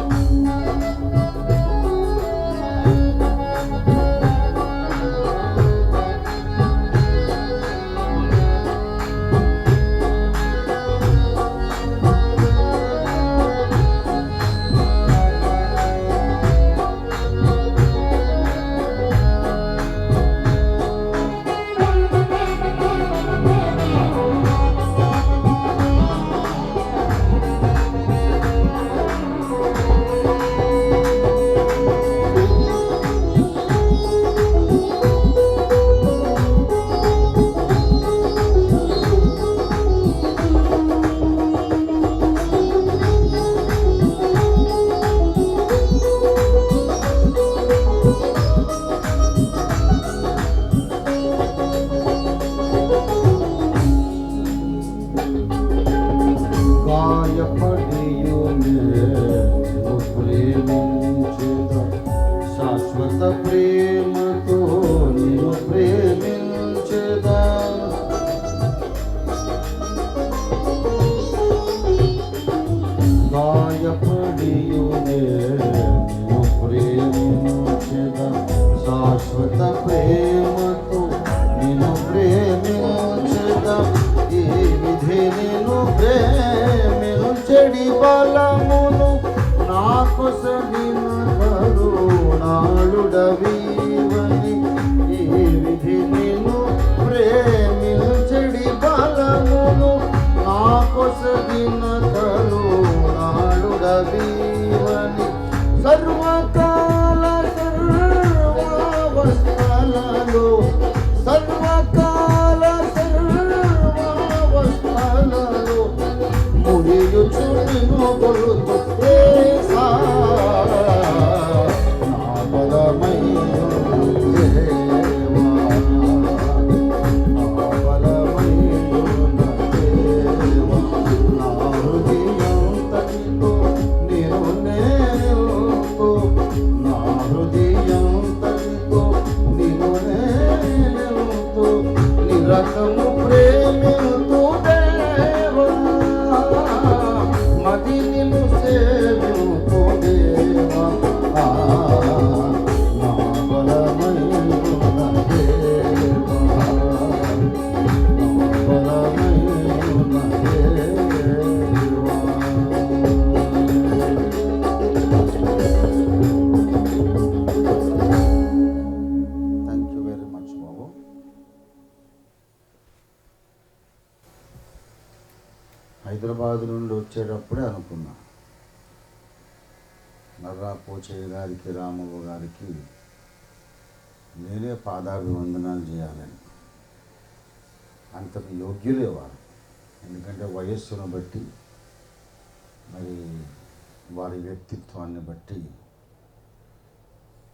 S1: శాశ్వత ప్రేమతో నిన్ను ప్రేమించెదా గాయపడియునే నిన్ను ప్రేమించెదా శాశ్వత ప్రేమతో నిన్ను ప్రేమించెదా ఈ విధి నిన్ను ప్రేమించెడి బలమును నాకు సగిన కరుణాళుడవీవని ఈ విధి నిన్ను ప్రేమించెడి బలమును నాకు సగిన కరుణాళుడవీవని సర్వకాల సర్వావస్థలలో సర్వకాల సర్వావస్థలలో ముడియుచు నిన్ను కొలుతు దేశా నా బలమయ్యో దేవా నా బలమయ్యో నా దేవా నా హృదయంతటితో నేను నేనుతో నా హృదయంతటితో నేను నేనుతో నిరతము ప్రేమితో దేవా మది నిన్ను సేవింపు దేవా నా బలమయ్యో నా దేవా నా బలమయ్యో నా దేవా. థ్యాంక్ యూ వెరీ మచ్ బాబు. హైదరాబాద్ నుండి వచ్చేటప్పుడే అనుకున్నా నర్రా పోచయ్య గారికి రామవ్వ గారికి నేనే పాదాభివందనాలు చేయాలని. అంతకు యోగ్యులే వారు, ఎందుకంటే వయస్సును బట్టి మరి వారి వ్యక్తిత్వాన్ని బట్టి.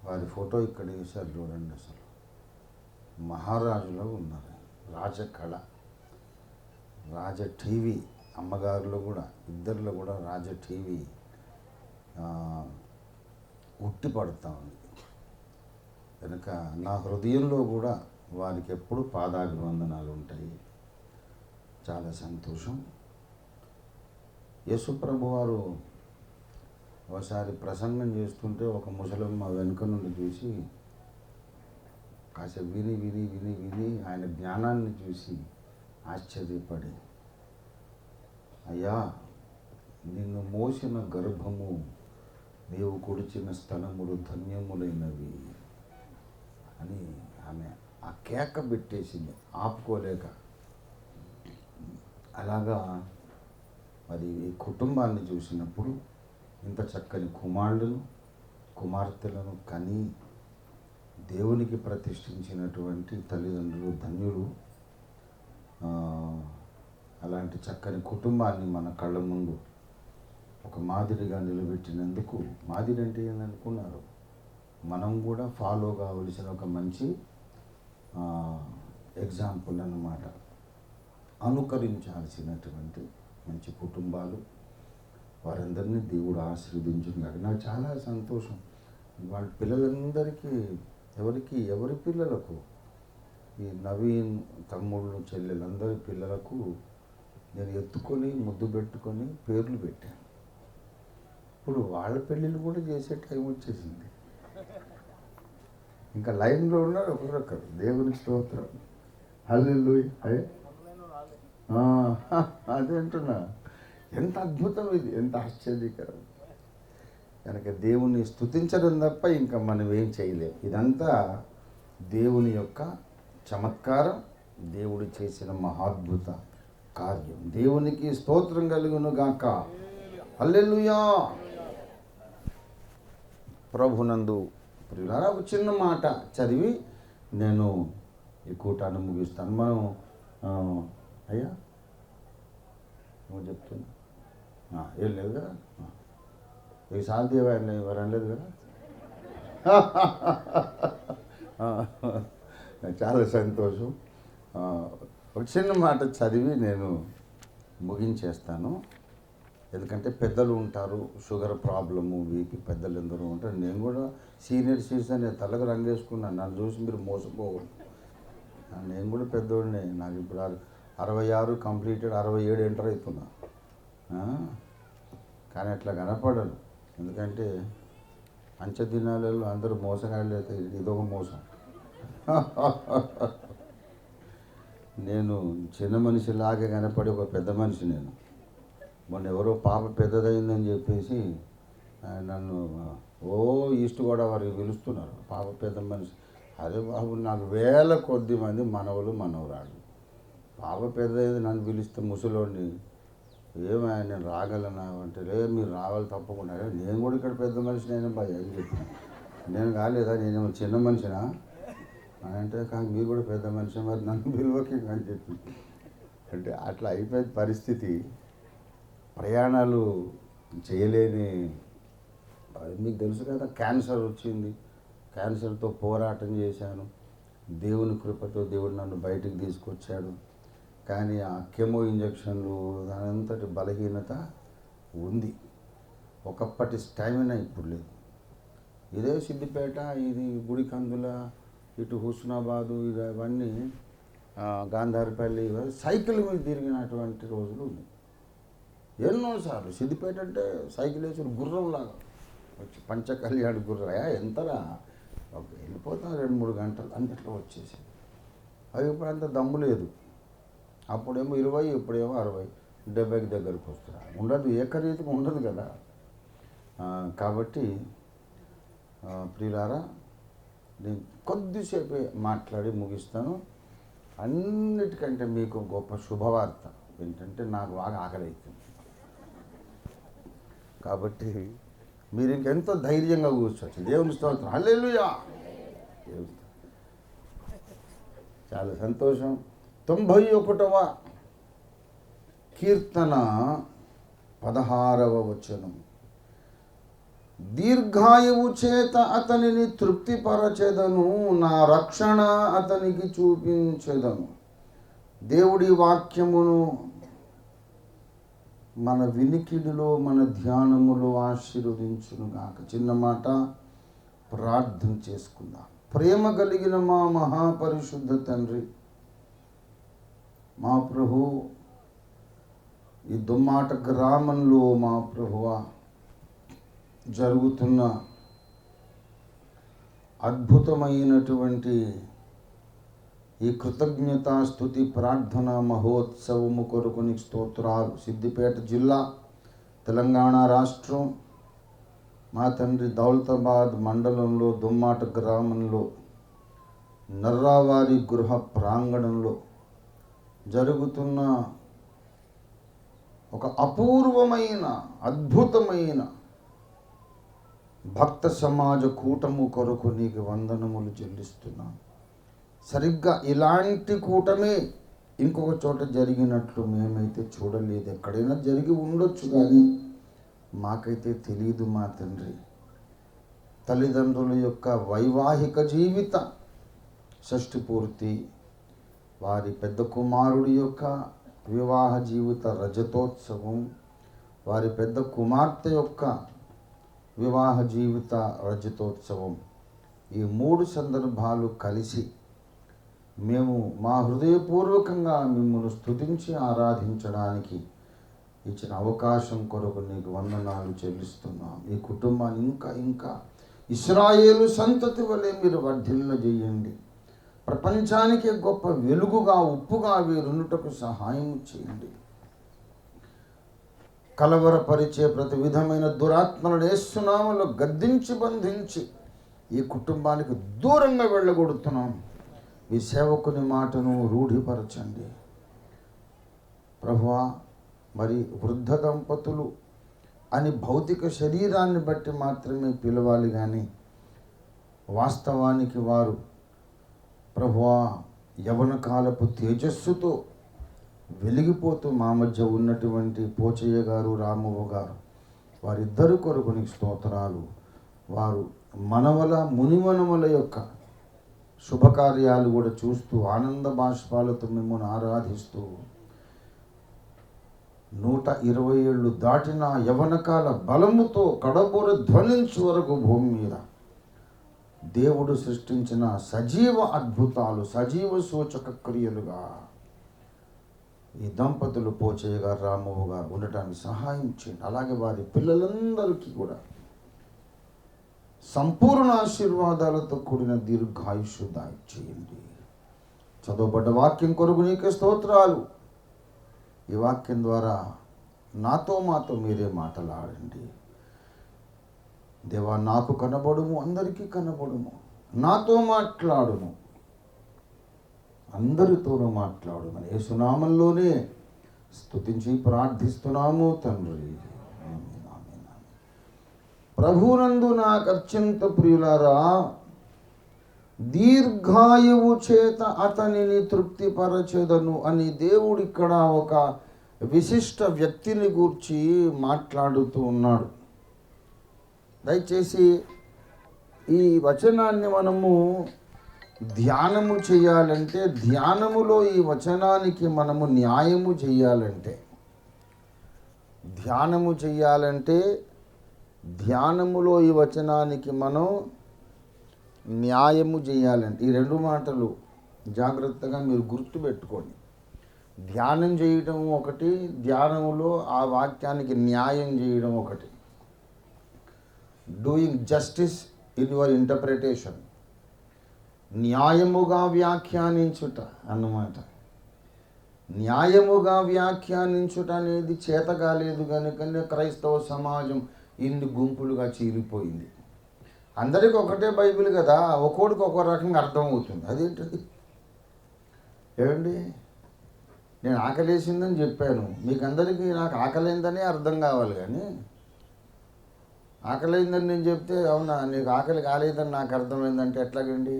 S1: వారి ఫోటో ఇక్కడ వేశారు చూడండి, అసలు మహారాజులో ఉన్నారు. రాజకళ, రాజ టీవీ అమ్మగారులో కూడా ఇద్దరిలో కూడా రాజ టీవీ ఉట్టి పడుతూ ఉంది కనుక నా హృదయంలో కూడా వారికి ఎప్పుడు పాదాభివందనాలు ఉంటాయి. చాలా సంతోషం. యేసుప్రభు వారు ఒకసారి ప్రసంగం చేస్తుంటే ఒక ముసలమ్మ వెనుక నుండి చూసి కాసేపు విని విని విని విని ఆయన జ్ఞానాన్ని చూసి ఆశ్చర్యపడి, అయ్యా నిన్ను మోసిన గర్భము నీవు కొడిచిన స్తనములు ధన్యములైనవి అని ఆమె ఆ కేక పెట్టేసింది ఆపుకోలేక. అలాగా మరి ఈ కుటుంబాన్ని చూసినప్పుడు ఇంత చక్కని కుమారులను కుమార్తెలను కని దేవునికి ప్రతిష్ఠించినటువంటి తల్లిదండ్రులు ధన్యులు. అలాంటి చక్కని కుటుంబాన్ని మన కళ్ళ ముందు ఒక మాదిరిగా నిలబెట్టినందుకు, మాదిరి అంటే ఏందనుకున్నారు, మనం కూడా ఫాలో కావలసిన ఒక మంచి ఎగ్జాంపుల్ అన్నమాట. అనుకరించాల్సినటువంటి మంచి కుటుంబాలు, వారందరినీ దేవుడు ఆశీర్వదించుగాక. నాకు చాలా సంతోషం. వాళ్ళ పిల్లలందరికీ, ఎవరి పిల్లలకు, ఈ నవీన్ తమ్ముళ్ళు చెల్లెలందరి పిల్లలకు నేను ఎత్తుకొని ముద్దు పెట్టుకొని పేర్లు పెట్టాను. ఇప్పుడు వాళ్ళ పెళ్ళిళ్ళు కూడా చేసే టైం వచ్చేసింది. ఇంకా లైన్లో ఉన్నారు ఒకరొకరు. దేవునికి స్తోత్రం. హల్లెలూయా. అదే అంటున్నా, ఎంత అద్భుతం ఇది, ఎంత ఆశ్చర్యకరం. కనుక దేవుని స్తుతించడం తప్ప ఇంకా మనం ఏం చేయలేం. ఇదంతా దేవుని యొక్క చమత్కారం, దేవుడు చేసిన మహాద్భుత కార్యం. దేవునికి స్తోత్రం కలుగును గాక. హల్లెలూయా. ప్రభునందు ప్రియులారా, ఒక చిన్న మాట చదివి నేను ఈ కూటాన్ని ముగిస్తాను. మనం అయ్యా నువ్వు చెప్తున్నా ఏం లేదు కదా, ఈ సాధ్యమైన ఎవరు అనలేదు కదా. చాలా సంతోషం. ఒక చిన్న మాట చదివి నేను ముగించేస్తాను. ఎందుకంటే పెద్దలు ఉంటారు, షుగర్ ప్రాబ్లము, బీపీ పెద్దలు ఎందరూ ఉంటారు. నేను కూడా సీనియర్ సిటిజన్, నేను తలకు రంగేసుకున్నాను. నన్ను చూసి మీరు మోసపోకూడదు. నేను కూడా పెద్దోడిని. నాకు ఇప్పుడు 66 కంప్లీటెడ్, 67 ఎంటర్ అవుతున్నా. కానీ అట్లా కనపడను. ఎందుకంటే అంచె దినాలలో అందరూ మోసగాళ్ళు అయితే ఇదొక మోసం. నేను చిన్న మనిషిలాగే కనపడి ఒక పెద్ద మనిషి. నేను మొన్న ఎవరో పాప పెద్దదైందని చెప్పేసి నన్ను ఈస్ట్ గోదావరికి పిలుస్తున్నారు. పాప పెద్ద మనిషి. అదే బాబు, నాకు వేల కొద్ది మంది మనవలు మనవరాళ్ళు. పాప పెద్దదైంది నన్ను పిలిస్తే ముసలోడిని, ఏమైనా నేను రాగలనా అంటే, లేదు మీరు రావాలి తప్పకుండా. నేను కూడా ఇక్కడ పెద్ద మనిషి, నేను భయ అని చెప్పిన. నేను కాలేదా, నేనేమో చిన్న మనిషినా అని అంటే, కానీ మీరు కూడా పెద్ద మనిషి, మరి నన్ను పిలువకి అని చెప్పి. అంటే అట్లా అయిపోయింది పరిస్థితి. ప్రయాణాలు చేయలేని, మీకు తెలుసు కదా, క్యాన్సర్ వచ్చింది. క్యాన్సర్తో పోరాటం చేశాను. దేవుని కృపతో దేవుడు నన్ను బయటికి తీసుకొచ్చాడు. కానీ ఆ కెమో ఇంజక్షన్లు, దానంతటి బలహీనత ఉంది. ఒకప్పటి స్టామినా ఇప్పుడు లేదు. ఇదే సిద్దిపేట, ఇది గుడికందుల, ఇటు హుస్నాబాదు, ఇవన్నీ గాంధారపల్లి, సైకిల్ మీద తిరిగినటువంటి రోజులు ఉన్నాయి. ఎన్నోసార్లు సిద్దిపేట అంటే సైకిల్ వేసి గుర్రంలాగా వచ్చి, పంచకళ్యాణి గుర్రం ఎంతలా వెళ్ళిపోతాం 2-3 గంటలు అన్నిట్లో వచ్చేసి. అది ఇప్పుడు అంత దమ్ము లేదు. అప్పుడేమో 20, ఇప్పుడేమో 60, 70కి దగ్గరకు వస్తున్నా. ఉండదు, ఏకరీతిగా ఉండదు కదా. కాబట్టి ప్రియులారా, నేను కొద్దిసేపే మాట్లాడి ముగిస్తాను. అన్నిటికంటే మీకు గొప్ప శుభవార్త ఏంటంటే, నాకు బాగా ఆకలి అవుతుంది. కాబట్టి మీరు ఇంకెంతో ధైర్యంగా కూర్చోవచ్చు. దేవుని స్తోత్రం. హల్లెలూయా. చాలా సంతోషం. 91వ కీర్తన 16వ వచనం. దీర్ఘాయువు చేత అతనిని తృప్తిపరచెదను, నా రక్షణ అతనికి చూపించెదను. దేవుడి వాక్యమును మన వినికిడిలో, మన ధ్యానములో ఆశీర్వదించునుగాక. చిన్న మాట ప్రార్థన చేసుకుందాం. ప్రేమ కలిగిన మా మహాపరిశుద్ధ తండ్రి, మా ప్రభు, ఈ దుమ్మాట గ్రామంలో మా ప్రభువా జరుగుతున్న అద్భుతమైనటువంటి ఈ కృతజ్ఞతాస్తుతి ప్రార్థన మహోత్సవము కొరకు నీకు స్తోత్రాలు. సిద్దిపేట జిల్లా, తెలంగాణ రాష్ట్రం, మా తండ్రి దౌలతాబాద్ మండలంలో దుమ్మాట గ్రామంలో నర్రావారి గృహ ప్రాంగణంలో జరుగుతున్న ఒక అపూర్వమైన, అద్భుతమైన భక్త సమాజ కూటము కొరకు నీకు వందనములు చెల్లిస్తున్నాం. సరిగ్గా ఇలాంటి కూటమే ఇంకొక చోట జరిగినట్లు మేమైతే చూడలేదు. ఎక్కడైనా జరిగి ఉండొచ్చు కానీ మాకైతే తెలియదు మా తండ్రి. తల్లిదండ్రుల యొక్క వైవాహిక జీవిత షష్ఠి పూర్తి, వారి పెద్ద కుమారుడి యొక్క వివాహ జీవిత రజతోత్సవం, వారి పెద్ద కుమార్తె యొక్క వివాహ జీవిత రజతోత్సవం, ఈ 3 సందర్భాలు కలిసి మేము మా హృదయపూర్వకంగా మిమ్మల్ని స్తుతించి ఆరాధించడానికి ఇచ్చిన అవకాశం కొరకు నీకు వందనాలు చెల్లిస్తున్నాం. ఈ కుటుంబాన్ని ఇంకా ఇశ్రాయేలు సంతతి వలె మీరు వర్ధిల్లజేయండి. ప్రపంచానికి గొప్ప వెలుగుగా, ఉప్పుగా వీరుండుటకు సహాయం చేయండి. కలవరపరిచే ప్రతి విధమైన దురాత్మలను యేసు నామములో గద్దించి బంధించి ఈ కుటుంబానికి దూరంగా వెళ్ళగొడుతున్నాం. ఈ సేవకుని మాటను రూఢిపరచండి ప్రభువా. మరి వృద్ధ దంపతులు అని భౌతిక శరీరాన్ని బట్టి మాత్రమే పిలవాలి కానీ వాస్తవానికి వారు ప్రభువా యవన కాలపు తేజస్సుతో వెలిగిపోతూ మా మధ్య ఉన్నటువంటి పోచయ్య గారు, రామవ్వ గారు, వారిద్దరు కొరకు నీకు స్తోత్రాలు. వారు మనవల మునిమనముల యొక్క శుభకార్యాలు కూడా చూస్తూ ఆనంద బాష్పాలతో మిమ్మల్ని ఆరాధిస్తూ 120 ఏళ్ళు దాటిన యవనకాల బలముతో కడబోర ధ్వనించు వరకు భూమి మీద దేవుడు సృష్టించిన సజీవ అద్భుతాలు, సజీవ సూచక క్రియలుగా ఈ దంపతులు పోచయ్య గారు, రామవ్వ గారు ఉండటానికి సహాయం చేయండి. అలాగే వారి పిల్లలందరికీ కూడా సంపూర్ణ ఆశీర్వాదాలతో కూడిన దీర్ఘాయుష్షు దయచేయండి. చదవబడ్డ వాక్యం కొరకు నీకే స్తోత్రాలు. ఈ వాక్యం ద్వారా మాతో మీరే మాట్లాడండి దేవా. నాకు కనబడుము, అందరికీ కనబడుము, నాతో మాట్లాడుము, అందరితోనూ మాట్లాడుమని యేసు నామములోనే స్తుతించి ప్రార్థిస్తున్నాము తండ్రి. ప్రభునందు నాకు అత్యంత ప్రియులారా, దీర్ఘాయువు చేత అతనిని తృప్తిపరచెదను అని దేవుడు ఇక్కడ ఒక విశిష్ట వ్యక్తిని గూర్చి మాట్లాడుతూ ఉన్నాడు. దయచేసి ఈ వచనాన్ని మనము ధ్యానము చేయాలంటే, ధ్యానములో ఈ వచనానికి మనము న్యాయము చేయాలంటే, ధ్యానములో ఈ వచనానికి మనం న్యాయము చేయాలంటే, ఈ 2 మాటలు జాగ్రత్తగా మీరు గుర్తుపెట్టుకోండి. ధ్యానం చేయడం ఒకటి, ధ్యానములో ఆ వాక్యానికి న్యాయం చేయడం ఒకటి. Doing justice in your interpretation, న్యాయముగా వ్యాఖ్యానించుట అన్నమాట. న్యాయముగా వ్యాఖ్యానించుట అనేది చేత కాలేదు కనుకనే క్రైస్తవ సమాజం ఇన్ని గుంపులుగా చీలిపోయింది. అందరికీ ఒకటే బైబిల్ కదా, ఒక్కోడికి ఒక్కో రకంగా అర్థమవుతుంది. అదేంటది? ఏమండి, నేను ఆకలేసిందని చెప్పాను, మీకు అందరికీ నాకు ఆకలైందనే అర్థం కావాలి. కానీ ఆకలైందని నేను చెప్తే అవునా నీకు ఆకలి కాలేదని నాకు అర్థమైందంటే ఎట్లాగండి?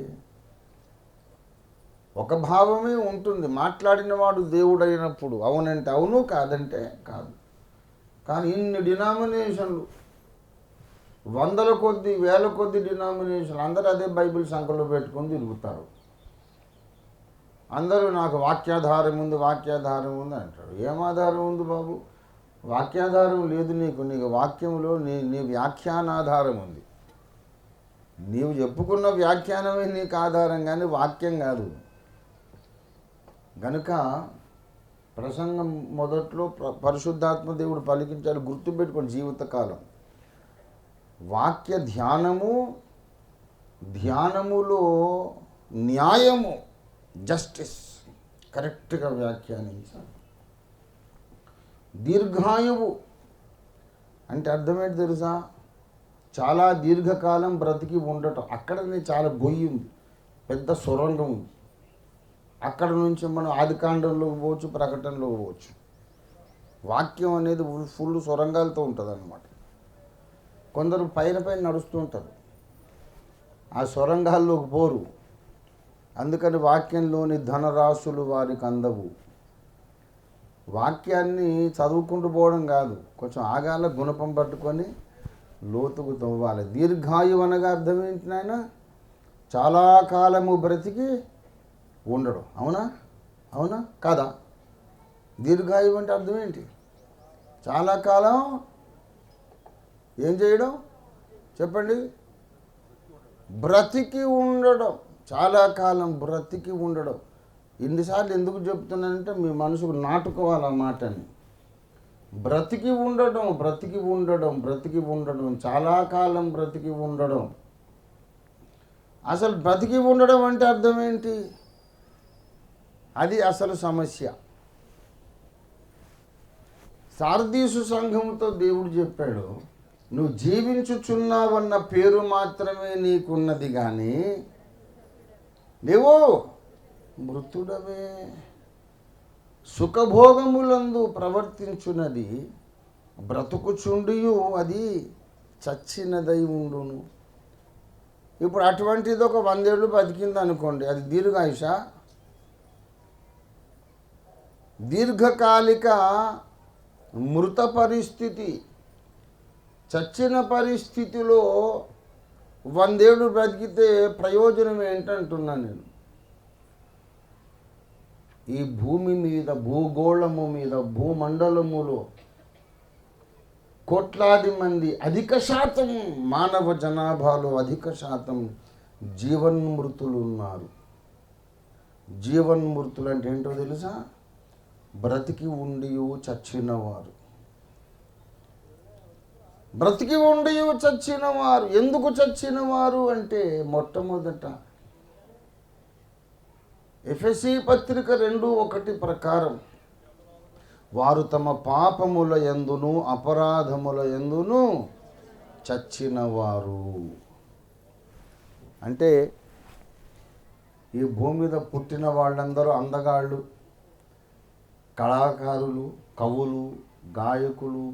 S1: ఒక భావమే ఉంటుంది. మాట్లాడిన వాడు దేవుడు అయినప్పుడు అవునంటే అవును, కాదంటే కాదు. కానీ ఇన్ని డినామినేషన్లు, వందల కొద్ది, వేల కొద్ది డినామినేషన్లు, అందరూ అదే బైబిల్ సంఖ్యలో పెట్టుకొని తిరుగుతారు. అందరూ నాకు వాక్యాధారం ఉంది అంటాడు. ఏం ఆధారం ఉంది బాబు? వాక్యాధారం లేదు నీకు వాక్యంలో నీ వ్యాఖ్యానాధారం ఉంది. నీవు చెప్పుకున్న వ్యాఖ్యానమే నీకు ఆధారం, కానీ వాక్యం కాదు. గనుక ప్రసంగం మొదట్లో పరిశుద్ధాత్మ దేవుడు పలికించాలి, గుర్తుపెట్టుకోండి జీవితకాలం. వాక్య ధ్యానములో న్యాయము, జస్టిస్ కరెక్ట్గా వ్యాఖ్యానించాలి. దీర్ఘాయువు అంటే అర్థమేంటి తెలుసా? చాలా దీర్ఘకాలం బ్రతికి ఉండటం. అక్కడనే చాలా గొయ్యి ఉంది, పెద్ద సొరంగం ఉంది. అక్కడ నుంచి మనం ఆదికాండంలోకి పోవచ్చు, ప్రకటనలోకి పోవచ్చు. వాక్యం అనేది ఫుల్ సొరంగాలతో ఉంటుంది అన్నమాట. కొందరు పైన పైన నడుస్తూ ఉంటారు, ఆ సొరంగాల్లోకి పోరు. అందుకని వాక్యంలోని ధనరాశులు వారికి అందవు. వాక్యాన్ని చదువుకుంటూ పోవడం కాదు, కొంచెం ఆగాల, గుణపం పట్టుకొని లోతుకు తవ్వాలి. దీర్ఘాయువు అనగా అర్థం ఏంటి నాయన? చాలా కాలము బ్రతికి ఉండడం. అవునా? అవునా కాదా? దీర్ఘాయువు అంటే అర్థం ఏంటి? చాలా కాలం ఏం చేయడం చెప్పండి? బ్రతికి ఉండడం. చాలా కాలం బ్రతికి ఉండడం. ఎన్నిసార్లు ఎందుకు చెప్తున్నానంటే మీ మనసుకు నాటుకోవాలి ఆ మాటని. బ్రతికి ఉండడం, బ్రతికి ఉండడం, బ్రతికి ఉండడం, చాలా కాలం బ్రతికి ఉండడం. అసలు బ్రతికి ఉండడం అంటే అర్థం ఏంటి? అది అసలు సమస్య. సార్దీసు సంఘంతో దేవుడు చెప్పాడు, నువ్వు జీవించుచున్నావన్న పేరు మాత్రమే నీకున్నది, కానీ నీవు మృతుడవే. సుఖభోగములందు ప్రవర్తించున్నది బ్రతుకుచుండియు అది చచ్చినదై ఉండును. ఇప్పుడు అటువంటిది ఒక 100 ఏళ్ళు బతికింది అనుకోండి, అది దీర్ఘాయుష? దీర్ఘకాలిక మృత పరిస్థితి. చచ్చిన పరిస్థితిలో 100 ఏళ్ళు బ్రతికితే ప్రయోజనం ఏంటంటున్నాను నేను. ఈ భూమి మీద, భూగోళము మీద, భూమండలములో కోట్లాది మంది, అధిక శాతం మానవ జనాభాలో అధిక శాతం జీవన్మృతులు ఉన్నారు. జీవన్మృతులు అంటే ఏంటో తెలుసా? బ్రతికి ఉండి చచ్చినవారు. బ్రతికి ఉండి చచ్చినవారు. ఎందుకు చచ్చినవారు అంటే, మొట్టమొదట ఎఫెసీ పత్రిక 2:1 ప్రకారం వారు తమ పాపముల యందును అపరాధముల యందును చచ్చినవారు. అంటే ఈ భూమి మీద పుట్టిన వాళ్ళందరూ అందగాళ్ళు, కళాకారులు, కవులు, గాయకులు,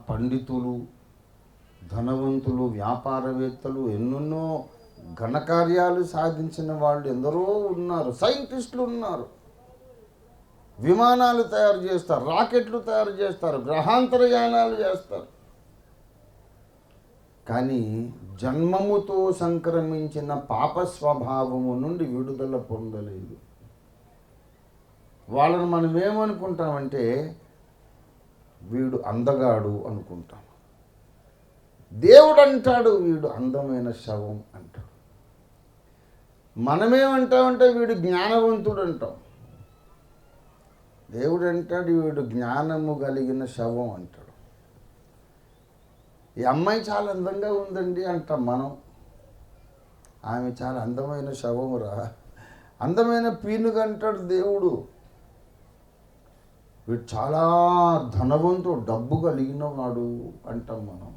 S1: పండితులు, ధనవంతులు, వ్యాపారవేత్తలు, ఎన్నెన్నో ఘనకార్యాలు సాధించిన వాళ్ళు ఎందరో ఉన్నారు. సైంటిస్టులు ఉన్నారు, విమానాలు తయారు చేస్తారు, రాకెట్లు తయారు చేస్తారు, గ్రహాంతరయానాలు చేస్తారు. కానీ జన్మముతో సంక్రమించిన పాప స్వభావము నుండి విడుదల పొందలేదు. వాళ్ళని మనం ఏమనుకుంటామంటే, వీడు అందగాడు అనుకుంటాం. దేవుడు అంటాడు వీడు అందమైన శవం అంటాడు. మనమేమంటామంటే వీడు జ్ఞానవంతుడు అంటాం. దేవుడు అంటాడు వీడు జ్ఞానము కలిగిన శవం అంటాడు. ఈ అమ్మాయి చాలా అందంగా ఉందండి అంటాం మనం. ఆమె చాలా అందమైన శవమురా, అందమైన పీనుగా అంటాడు దేవుడు. వీడు చాలా ధనవంతుడు, డబ్బు కలిగిన వాడు అంటాం మనం.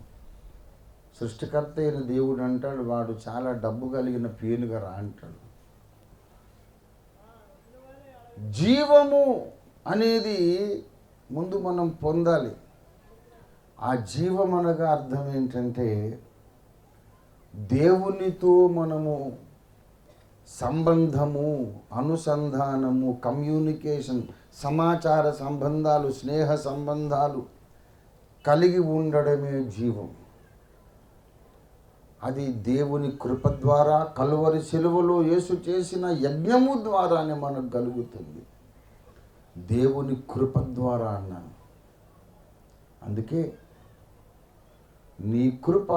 S1: సృష్టికర్త అయిన దేవుడు అంటాడు వాడు చాలా డబ్బు కలిగిన పీనుగా రా అంటాడు. జీవము అనేది ముందు మనం పొందాలి. ఆ జీవం అనగా అర్థం ఏంటంటే, దేవునితో మనము సంబంధము, అనుసంధానము, కమ్యూనికేషన్, సమాచార సంబంధాలు, స్నేహ సంబంధాలు కలిగి ఉండడమే జీవం. అది దేవుని కృప ద్వారా, కలువరి శిలువలో యేసు చేసిన యజ్ఞము ద్వారానే మనకు కలుగుతుంది. దేవుని కృప ద్వారా అన్నాను. అందుకే నీ కృప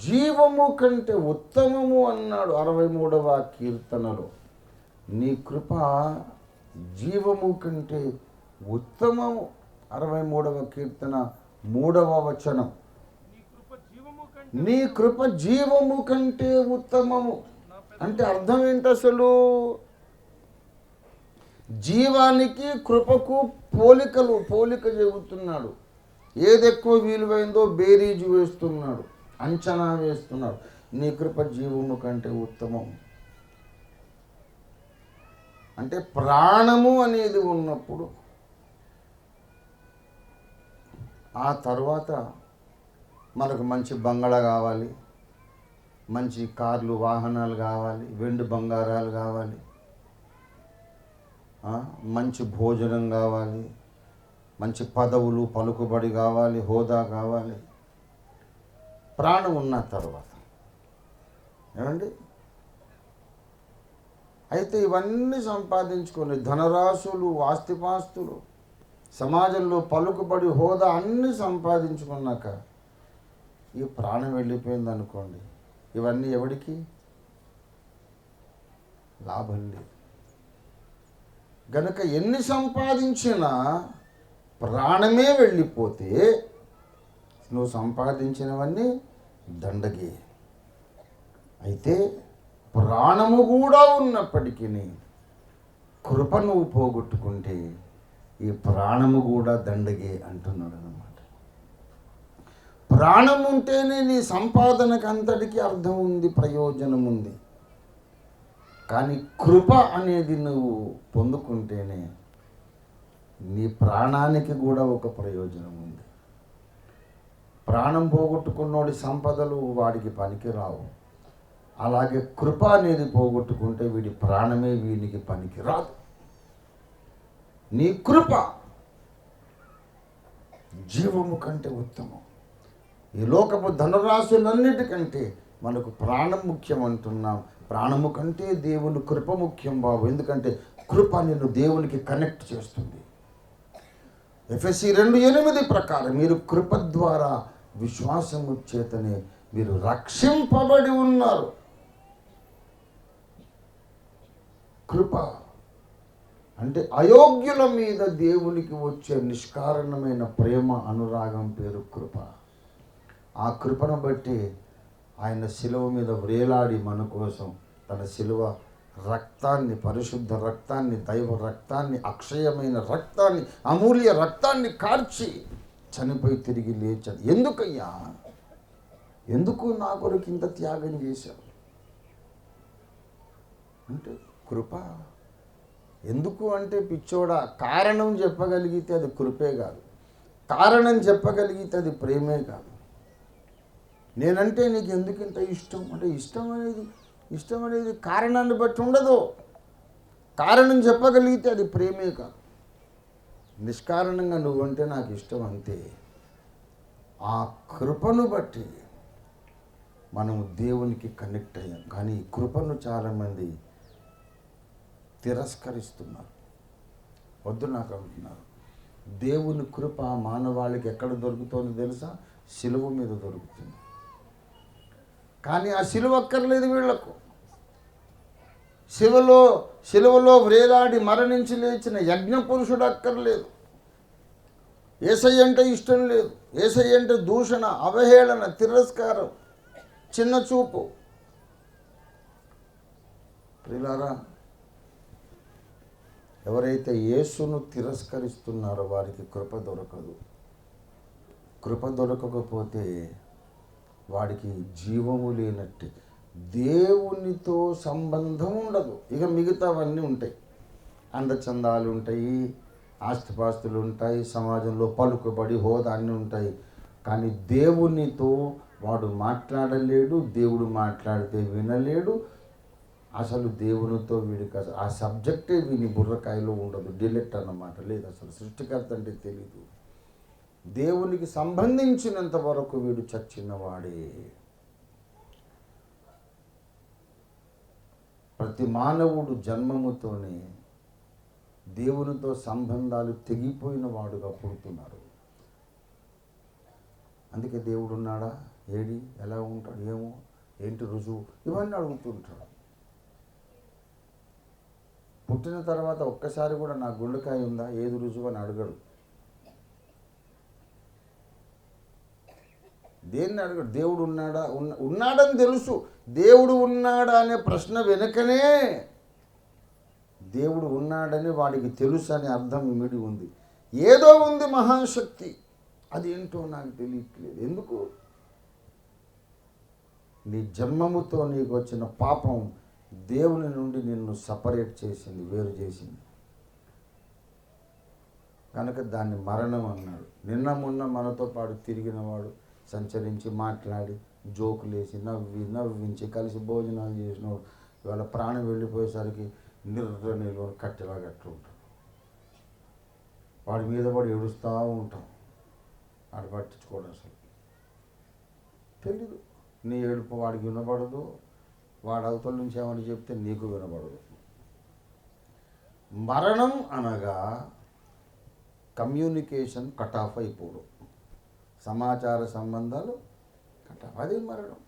S1: జీవము కంటే ఉత్తమము అన్నాడు 63వ కీర్తనలో. నీ కృప జీవము కంటే ఉత్తమము. 63వ కీర్తన 3వ వచనం. నీ కృప జీవము కంటే ఉత్తమము అంటే అర్థం ఏంటి? అసలు జీవానికి కృపకు పోలిక చెబుతున్నాడు. ఏది ఎక్కువ విలువైందో బేరీజు వేస్తున్నాడు, అంచనా వేస్తున్నాడు. నీ కృప జీవము కంటే ఉత్తమం అంటే ప్రాణము అనేది ఉన్నప్పుడు, ఆ తర్వాత మనకు మంచి బంగళా కావాలి, మంచి కార్లు వాహనాలు కావాలి, వెండి బంగారాలు కావాలి, మంచి భోజనం కావాలి, మంచి పదవులు పలుకుబడి కావాలి, హోదా కావాలి. ప్రాణం ఉన్న తర్వాత ఏమండి? అయితే ఇవన్నీ సంపాదించుకొని ధనరాశులు, ఆస్తిపాస్తులు, సమాజంలో పలుకుబడి, హోదా అన్నీ సంపాదించుకున్నాక ఈ ప్రాణం వెళ్ళిపోయింది అనుకోండి, ఇవన్నీ ఎవడికి లాభం లేదు. గనుక ఎన్ని సంపాదించినా ప్రాణమే వెళ్ళిపోతే నువ్వు సంపాదించినవన్నీ దండగే. అయితే ప్రాణము కూడా ఉన్నప్పటికీ కృప నువ్వు పోగొట్టుకుంటే ఈ ప్రాణము కూడా దండగే అంటున్నాడు అన్నమాట. ప్రాణం ఉంటేనే నీ సంపాదనకు అంతటికీ అర్థం ఉంది, ప్రయోజనం ఉంది. కానీ కృప అనేది నువ్వు పొందుకుంటేనే నీ ప్రాణానికి కూడా ఒక ప్రయోజనం ఉంది. ప్రాణం పోగొట్టుకున్నోడి సంపదలు వాడికి పనికిరావు. అలాగే కృప అనేది పోగొట్టుకుంటే వీడి ప్రాణమే వీనికి పనికిరాదు. నీ కృప జీవము కంటే ఉత్తమం. ఈ లోకపు ధనరాశులన్నిటికంటే మనకు ప్రాణం ముఖ్యం అంటున్నాం. ప్రాణము కంటే దేవుని కృప ముఖ్యం బాబు. ఎందుకంటే కృప నిన్ను దేవునికి కనెక్ట్ చేస్తుంది. ఎఫెసీ 2:8 ప్రకారం మీరు కృప ద్వారా విశ్వాసము చేతనే మీరు రక్షింపబడి ఉన్నారు. కృప అంటే అయోగ్యుల మీద దేవునికి వచ్చే నిష్కారణమైన ప్రేమ, అనురాగం పేరు కృప. ఆ కృపను బట్టి ఆయన శిలువ మీద వ్రేలాడి మన కోసం తన శిలువ రక్తాన్ని, పరిశుద్ధ రక్తాన్ని, దైవ రక్తాన్ని, అక్షయమైన రక్తాన్ని, అమూల్య రక్తాన్ని కార్చి చనిపోయి తిరిగి లేచాడు. ఎందుకయ్యా? ఎందుకు నా కొరకు ఇంత త్యాగం చేశావు అంటే కృప. ఎందుకు అంటే పిచ్చోడా, కారణం చెప్పగలిగితే అది కృపే కాదు, కారణం చెప్పగలిగితే అది ప్రేమే కాదు. నేనంటే నీకు ఎందుకు ఇంత ఇష్టం అంటే ఇష్టం అనేది కారణాన్ని బట్టి ఉండదు. కారణం చెప్పగలిగితే అది ప్రేమే కాదు. నిష్కారణంగా నువ్వంటే నాకు ఇష్టం అంతే. ఆ కృపను బట్టి మనం దేవునికి కనెక్ట్ అయ్యాం. కానీ ఈ కృపను చాలామంది తిరస్కరిస్తున్నారు, వద్దు నాకు అంటున్నారు. దేవుని కృప మానవాళికి ఎక్కడ దొరుకుతుందో తెలుసా? శిలువ మీద దొరుకుతుంది. కానీ ఆ శిలువ అక్కర్లేదు వీళ్లకు. శిలువలో వ్రేలాడి మరణించి లేచిన యజ్ఞ పురుషుడు అక్కర్లేదు. యేసయ్య అంటే ఇష్టం లేదు. యేసయ్య అంటే దూషణ, అవహేళన, తిరస్కారం, చిన్న చూపు. ప్రియులారా, ఎవరైతే యేసును తిరస్కరిస్తున్నారో వారికి కృప దొరకదు. కృప దొరకకపోతే వాడికి జీవము లేనట్టే, దేవునితో సంబంధం ఉండదు. ఇక మిగతావన్నీ ఉంటాయి, అందచందాలు ఉంటాయి, ఆస్తిపాస్తులు ఉంటాయి, సమాజంలో పలుకుబడి, హోదా అన్నీ ఉంటాయి. కానీ దేవునితో వాడు మాట్లాడలేడు, దేవుడు మాట్లాడితే వినలేడు. అసలు దేవునితో వీడికి ఆ సబ్జెక్టే వీని బుర్రకాయలో ఉండదు, డిలెక్ట్ అన్నమాట. లేదు, అసలు సృష్టికర్త అంటే తెలీదు. దేవునికి సంబంధించినంత వరకు వీడు చచ్చినవాడే. ప్రతి మానవుడు జన్మముతోనే దేవునితో సంబంధాలు తెగిపోయిన వాడుగా పుడుతున్నారు. అందుకే దేవుడు ఉన్నాడా, ఏడి, ఎలా ఉంటాడు, ఏమో, ఏంటి రుజువు, ఇవన్నీ అడుగుతుంటాడు. పుట్టిన తర్వాత ఒక్కసారి కూడా నా గుండెకాయ ఉందా, ఏది రుజువు అని అడగడు. దేన్ని అడగడు. దేవుడు ఉన్నాడా, ఉన్నాడని తెలుసు. దేవుడు ఉన్నాడా అనే ప్రశ్న వెనుకనే దేవుడు ఉన్నాడని వాడికి తెలుసు అని అర్థం ఇమిడి ఉంది. ఏదో ఉంది మహాశక్తి, అదేంటో నాకు తెలియట్లేదు. ఎందుకు? నీ జన్మముతో నీకు వచ్చిన పాపం దేవుని నుండి నిన్ను సపరేట్ చేసింది, వేరు చేసింది. కనుక దాన్ని మరణం అన్నాడు. నిన్న మొన్న మనతో పాటు తిరిగినవాడు, సంచరించి మాట్లాడి జోకులేసి నవ్వించి కలిసి భోజనాలు చేసినోడు ఇవాళ ప్రాణం వెళ్ళిపోయేసరికి నిర్ర నిలువ కట్టెలాగా అట్లా ఉంటాం. వాడి మీద పడి ఏడుస్తూ ఉంటాం. వాడు పట్టించుకోవడం అసలు తెలీదు. నీ ఏడుపు వాడికి వినపడదు, వాడు అవతల నుంచి ఏమని చెప్తే నీకు వినపడదు. మరణం అనగా కమ్యూనికేషన్ కట్ ఆఫ్ అయిపోవడం, సమాచార సంబంధాలు కట్ ఆఫ్, అది మరణం.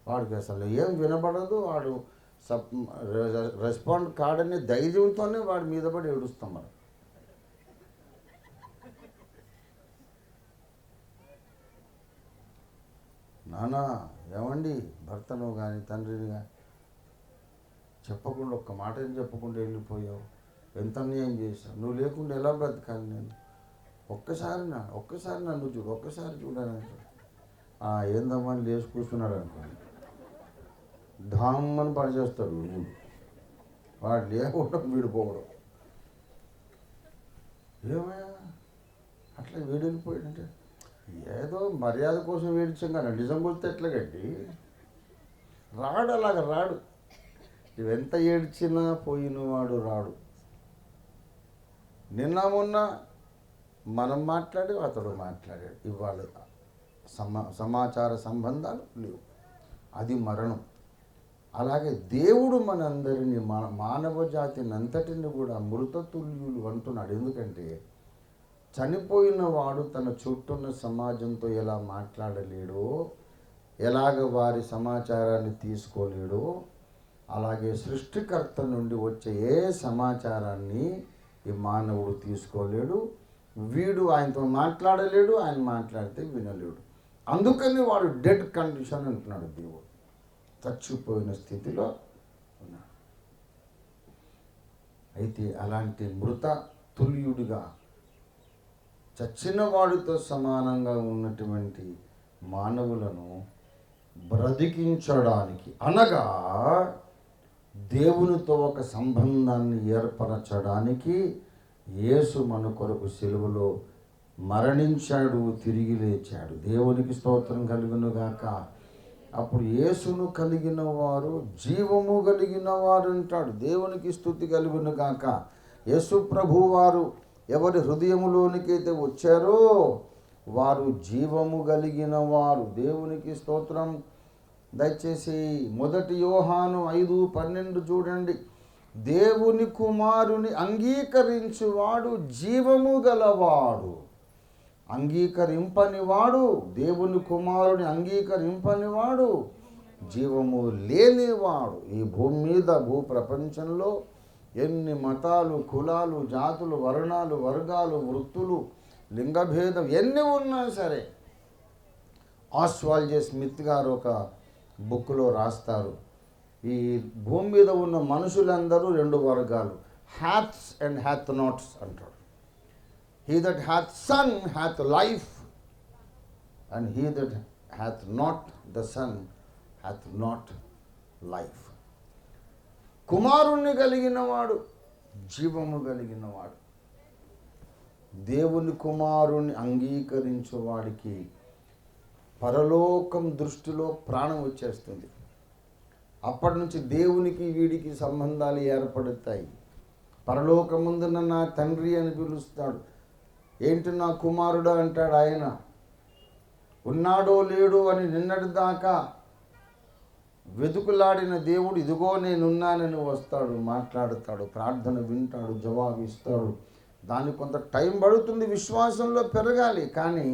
S1: వాడికి అసలు ఏం వినపడదు, వాడు రెస్పాండ్ కాడనే ధైర్యంతోనే వాడి మీద పడి ఏడుస్తాం మనం. నానా ఏమండి భర్తను కానీ తండ్రిని కానీ చెప్పకుండా ఒక్క మాట ఏం చెప్పకుండా వెళ్ళిపోయావు, ఎంత అన్యాయం చేశావు, నువ్వు లేకుండా ఎలా బ్రతకాలి నేను, ఒక్కసారి నన్ను చూడు, ఒక్కసారి చూడని ఏందమ్మా అని లేచి కూర్చున్నాడు అనుకోండి, ధామ్మని పనిచేస్తాడు వీడు. వాడు లేకపోవడం వీడు పోవడం. ఏమయ్యా అట్లా వీడు వెళ్ళిపోయాడంటే ఏదో మర్యాద కోసం వేడిచాం కానీ నిజం కొడితే ఎట్లాగండి రాడు, అలాగ రాడు. నువ్వెంత ఏడ్చినా పోయినవాడు రాడు. నిన్న మొన్న మనం మాట్లాడి అతడు మాట్లాడాడు, ఇవాళ సమాచార సంబంధాలు లేవు, అది మరణం. అలాగే దేవుడు మనందరినీ మానవ జాతిని అంతటిని కూడా మృతతుల్యులు అంటున్నాడు. ఎందుకంటే చనిపోయిన వాడు తన చుట్టూన్న సమాజంతో ఎలా మాట్లాడలేడో, ఎలాగ వారి సమాచారాన్ని తీసుకోలేడో, అలాగే సృష్టికర్త నుండి వచ్చే ఏ సమాచారాన్ని ఈ మానవుడు తీసుకోలేడు. వీడు ఆయనతో మాట్లాడలేడు, ఆయన మాట్లాడితే వినలేడు. అందుకని వాడు డెడ్ కండిషన్ అంటున్నాడు దేవుడు, చచ్చిపోయిన స్థితిలో ఉన్నాడు. అయితే అలాంటి మృత తుల్యుడిగా చచ్చిన వాడితో సమానంగా ఉన్నటువంటి మానవులను బ్రతికించడానికి, అనగా దేవునితో ఒక సంబంధాన్ని ఏర్పరచడానికి యేసు మన కొరకు సిలువలో మరణించాడు, తిరిగి లేచాడు. దేవునికి స్తోత్రం కలుగునుగాక. అప్పుడు యేసును కలిగిన వారు జీవము కలిగిన వారు అంటాడు. దేవునికి స్తుతి కలుగునుగాక. యేసు ప్రభు వారు ఎవరి హృదయములోనికైతే వచ్చారో వారు జీవము కలిగిన వారు. దేవునికి స్తోత్రం. దయచేసి 1 యోహాను 5:12 చూడండి. దేవుని కుమారుని అంగీకరించువాడు జీవము గలవాడు, అంగీకరింపనివాడు, దేవుని కుమారుని అంగీకరింపనివాడు జీవము లేనివాడు. ఈ భూమి మీద భూప్రపంచంలో ఎన్ని మతాలు, కులాలు, జాతులు, వర్ణాలు, వర్గాలు, వృత్తులు, లింగభేదం ఎన్ని ఉన్నా సరే, ఆస్వాల్డ్ స్మిత్ గారు ఒక బుక్లో రాస్తారు, ఈ భూమి మీద ఉన్న మనుషులందరూ 2 వర్గాలు, హ్యాత్స్ అండ్ హ్యాత్ నాట్స్ అంటాడు. He that hath son hath life and he that hath not the son hath not life. కుమారుణ్ణి కలిగిన వాడు జీవము కలిగిన వాడు. దేవుని కుమారుణ్ణి అంగీకరించే వాడికి పరలోకం దృష్టిలో ప్రాణం వచ్చేస్తుంది. అప్పటి నుంచి దేవునికి వీడికి సంబంధాలు ఏర్పడతాయి. పరలోకముందున నా తండ్రి అని పిలుస్తాడు. ఏంటి నా కుమారుడు అంటాడు ఆయన. ఉన్నాడో లేడో అని నిన్నటి దాకా వెతుకులాడిన దేవుడు ఇదిగో నేనున్నానని వస్తాడు, మాట్లాడతాడు, ప్రార్థన వింటాడు, జవాబు ఇస్తాడు. దానికి కొంత టైం పడుతుంది, విశ్వాసంలో పెరగాలి, కానీ